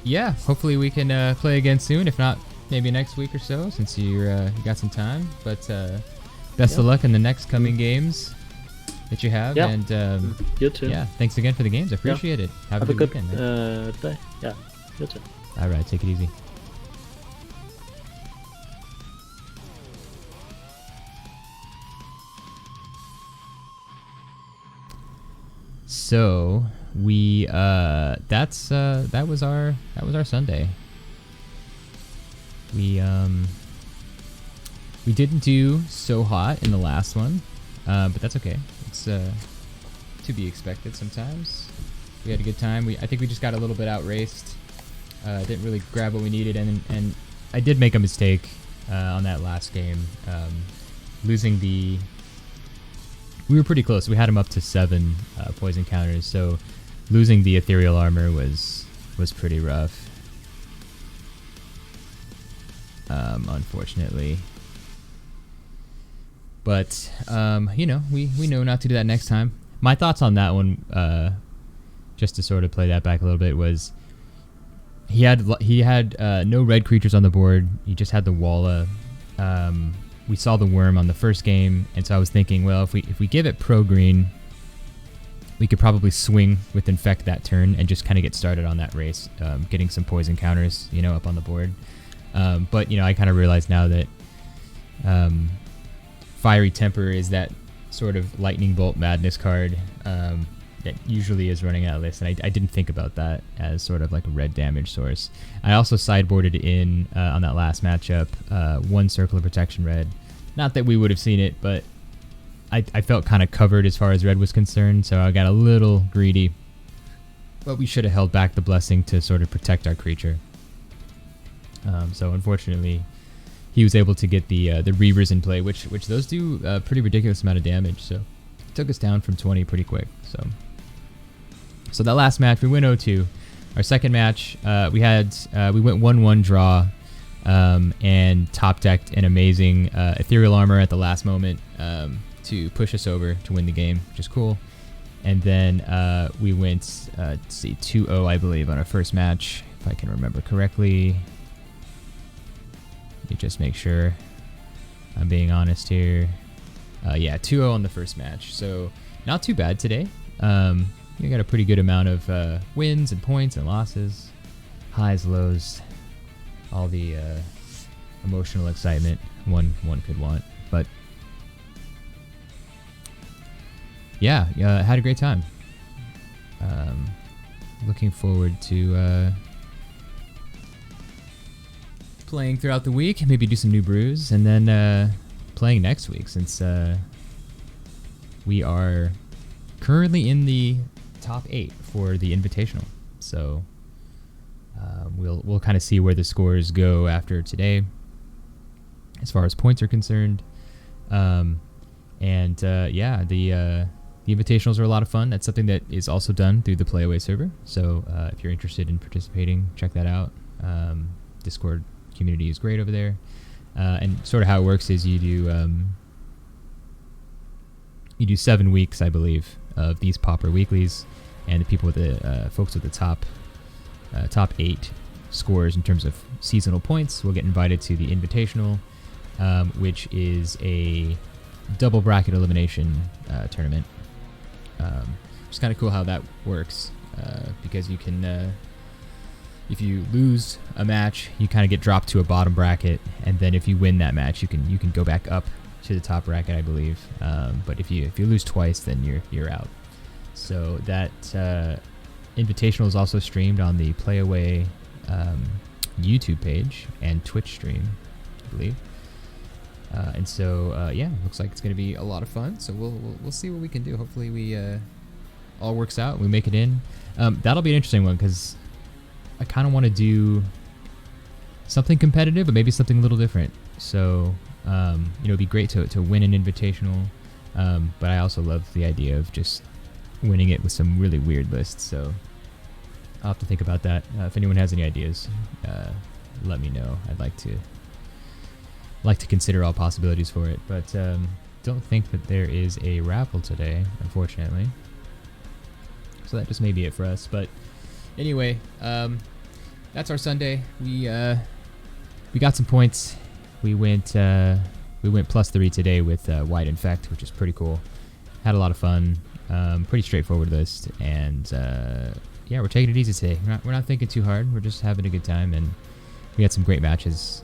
yeah, hopefully we can play again soon. If not, maybe next week or so, since you got some time. But best of luck in the next coming games that you have. Yeah. And You too. yeah, thanks again for the games. I appreciate it. Have a good weekend, man. Day. Yeah. You too. All right, take it easy. So we that was our Sunday. We didn't do so hot in the last one, but that's okay. It's to be expected sometimes. We had a good time. I think we just got a little bit outraced. Didn't really grab what we needed, and I did make a mistake on that last game, losing the. We were pretty close. We had him up to 7 poison counters, so losing the ethereal armor was pretty rough. Unfortunately. But you know, we know not to do that next time. My thoughts on that one, just to sort of play that back a little bit, was he had no red creatures on the board. He just had the Walla. We saw the worm on the first game, and so I was thinking, well, if we give it pro green, we could probably swing with Infect that turn and just kind of get started on that race, getting some poison counters, you know, up on the board. But you know, I kind of realize now that Fiery Temper is that sort of lightning bolt madness card that usually is running that list, and I didn't think about that as sort of like a red damage source. I also sideboarded in on that last matchup 1 Circle of Protection red. Not that we would have seen it, but I felt kind of covered as far as red was concerned, so I got a little greedy. But we should have held back the blessing to sort of protect our creature. So unfortunately, he was able to get the Reavers in play, which those do a pretty ridiculous amount of damage. So it took us down from 20 pretty quick. So that last match, we went 0-2. Our second match, we went 1-1 draw, and top decked an amazing ethereal armor at the last moment to push us over to win the game, which is cool. And then we went, let's see, 2-0, I believe, on our first match, if I can remember correctly. Let me just make sure I'm being honest here. Yeah, 2-0 on the first match. So not too bad today. you got a pretty good amount of wins and points and losses, highs, lows, all the emotional excitement one could want. But yeah, had a great time. Looking forward to playing throughout the week, maybe do some new brews, and then playing next week, since we are currently in the top 8 for the Invitational. So we'll kind of see where the scores go after today as far as points are concerned. The Invitationals are a lot of fun. That's something that is also done through the Playaway server. So if you're interested in participating, check that out. Discord community is great over there. And sort of how it works is you do 7 weeks, I believe, of these Pauper weeklies, and the people with the folks with the top 8 scores in terms of seasonal points will get invited to the Invitational, which is a double bracket elimination tournament. It's kind of cool how that works, because you can, if you lose a match, you kind of get dropped to a bottom bracket, and then if you win that match, you can go back up to the top bracket, I believe. But if you lose twice, then you're out. So that Invitational is also streamed on the Playaway YouTube page and Twitch stream, I believe. And so looks like it's going to be a lot of fun. So we'll see what we can do. Hopefully we all works out. We make it in. That'll be an interesting one, because I kind of want to do something competitive, but maybe something a little different. So it'd be great to win an Invitational, but I also love the idea of just winning it with some really weird lists. So I'll have to think about that. If anyone has any ideas, let me know. I'd like to consider all possibilities for it, but don't think that there is a raffle today, unfortunately. So that just may be it for us. But anyway, that's our Sunday. We got some points. We went +3 today with White Infect, which is pretty cool. Had a lot of fun. Pretty straightforward list, and we're taking it easy today. We're not thinking too hard. We're just having a good time, and we had some great matches.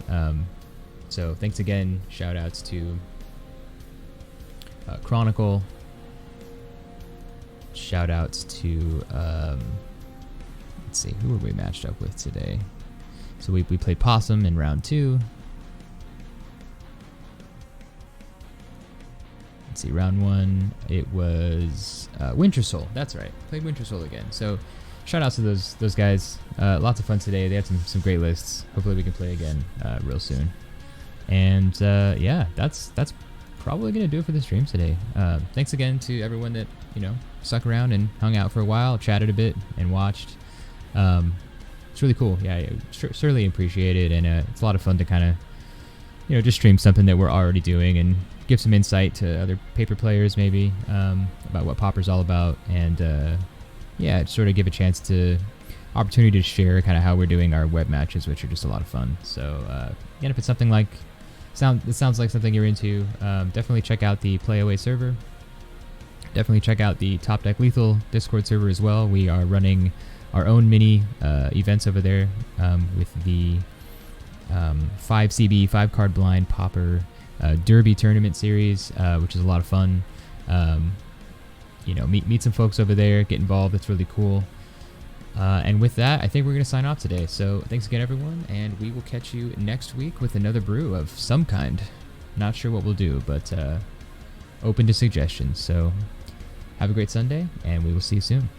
So thanks again. Shout outs to Chronicle. Shout outs to let's see, who were we matched up with today? So we played Possum in round 2. Let's see, round 1 it was Winter Soul. That's right, played Winter Soul again. So shout outs to those guys. Lots of fun today. They had some great lists. Hopefully we can play again real soon. And that's probably gonna do it for the stream today. Thanks again to everyone that stuck around and hung out for a while, chatted a bit, and watched. It's really cool. Yeah, certainly appreciate it, and it's a lot of fun to kind of just stream something that we're already doing and give some insight to other paper players maybe about what Pauper's all about, and sort of give a chance to opportunity to share kind of how we're doing our web matches, which are just a lot of fun. So if it's something like it sounds like something you're into, definitely check out the Playaway server. Definitely check out the Topdeck Lethal Discord server as well. We are running our own mini events over there with the 5CB 5-card blind Pauper Derby tournament series, which is a lot of fun. Meet some folks over there, get involved. It's really cool. And with that, I think we're going to sign off today. So thanks again, everyone, and we will catch you next week with another brew of some kind. Not sure what we'll do, but open to suggestions. So have a great Sunday, and we will see you soon.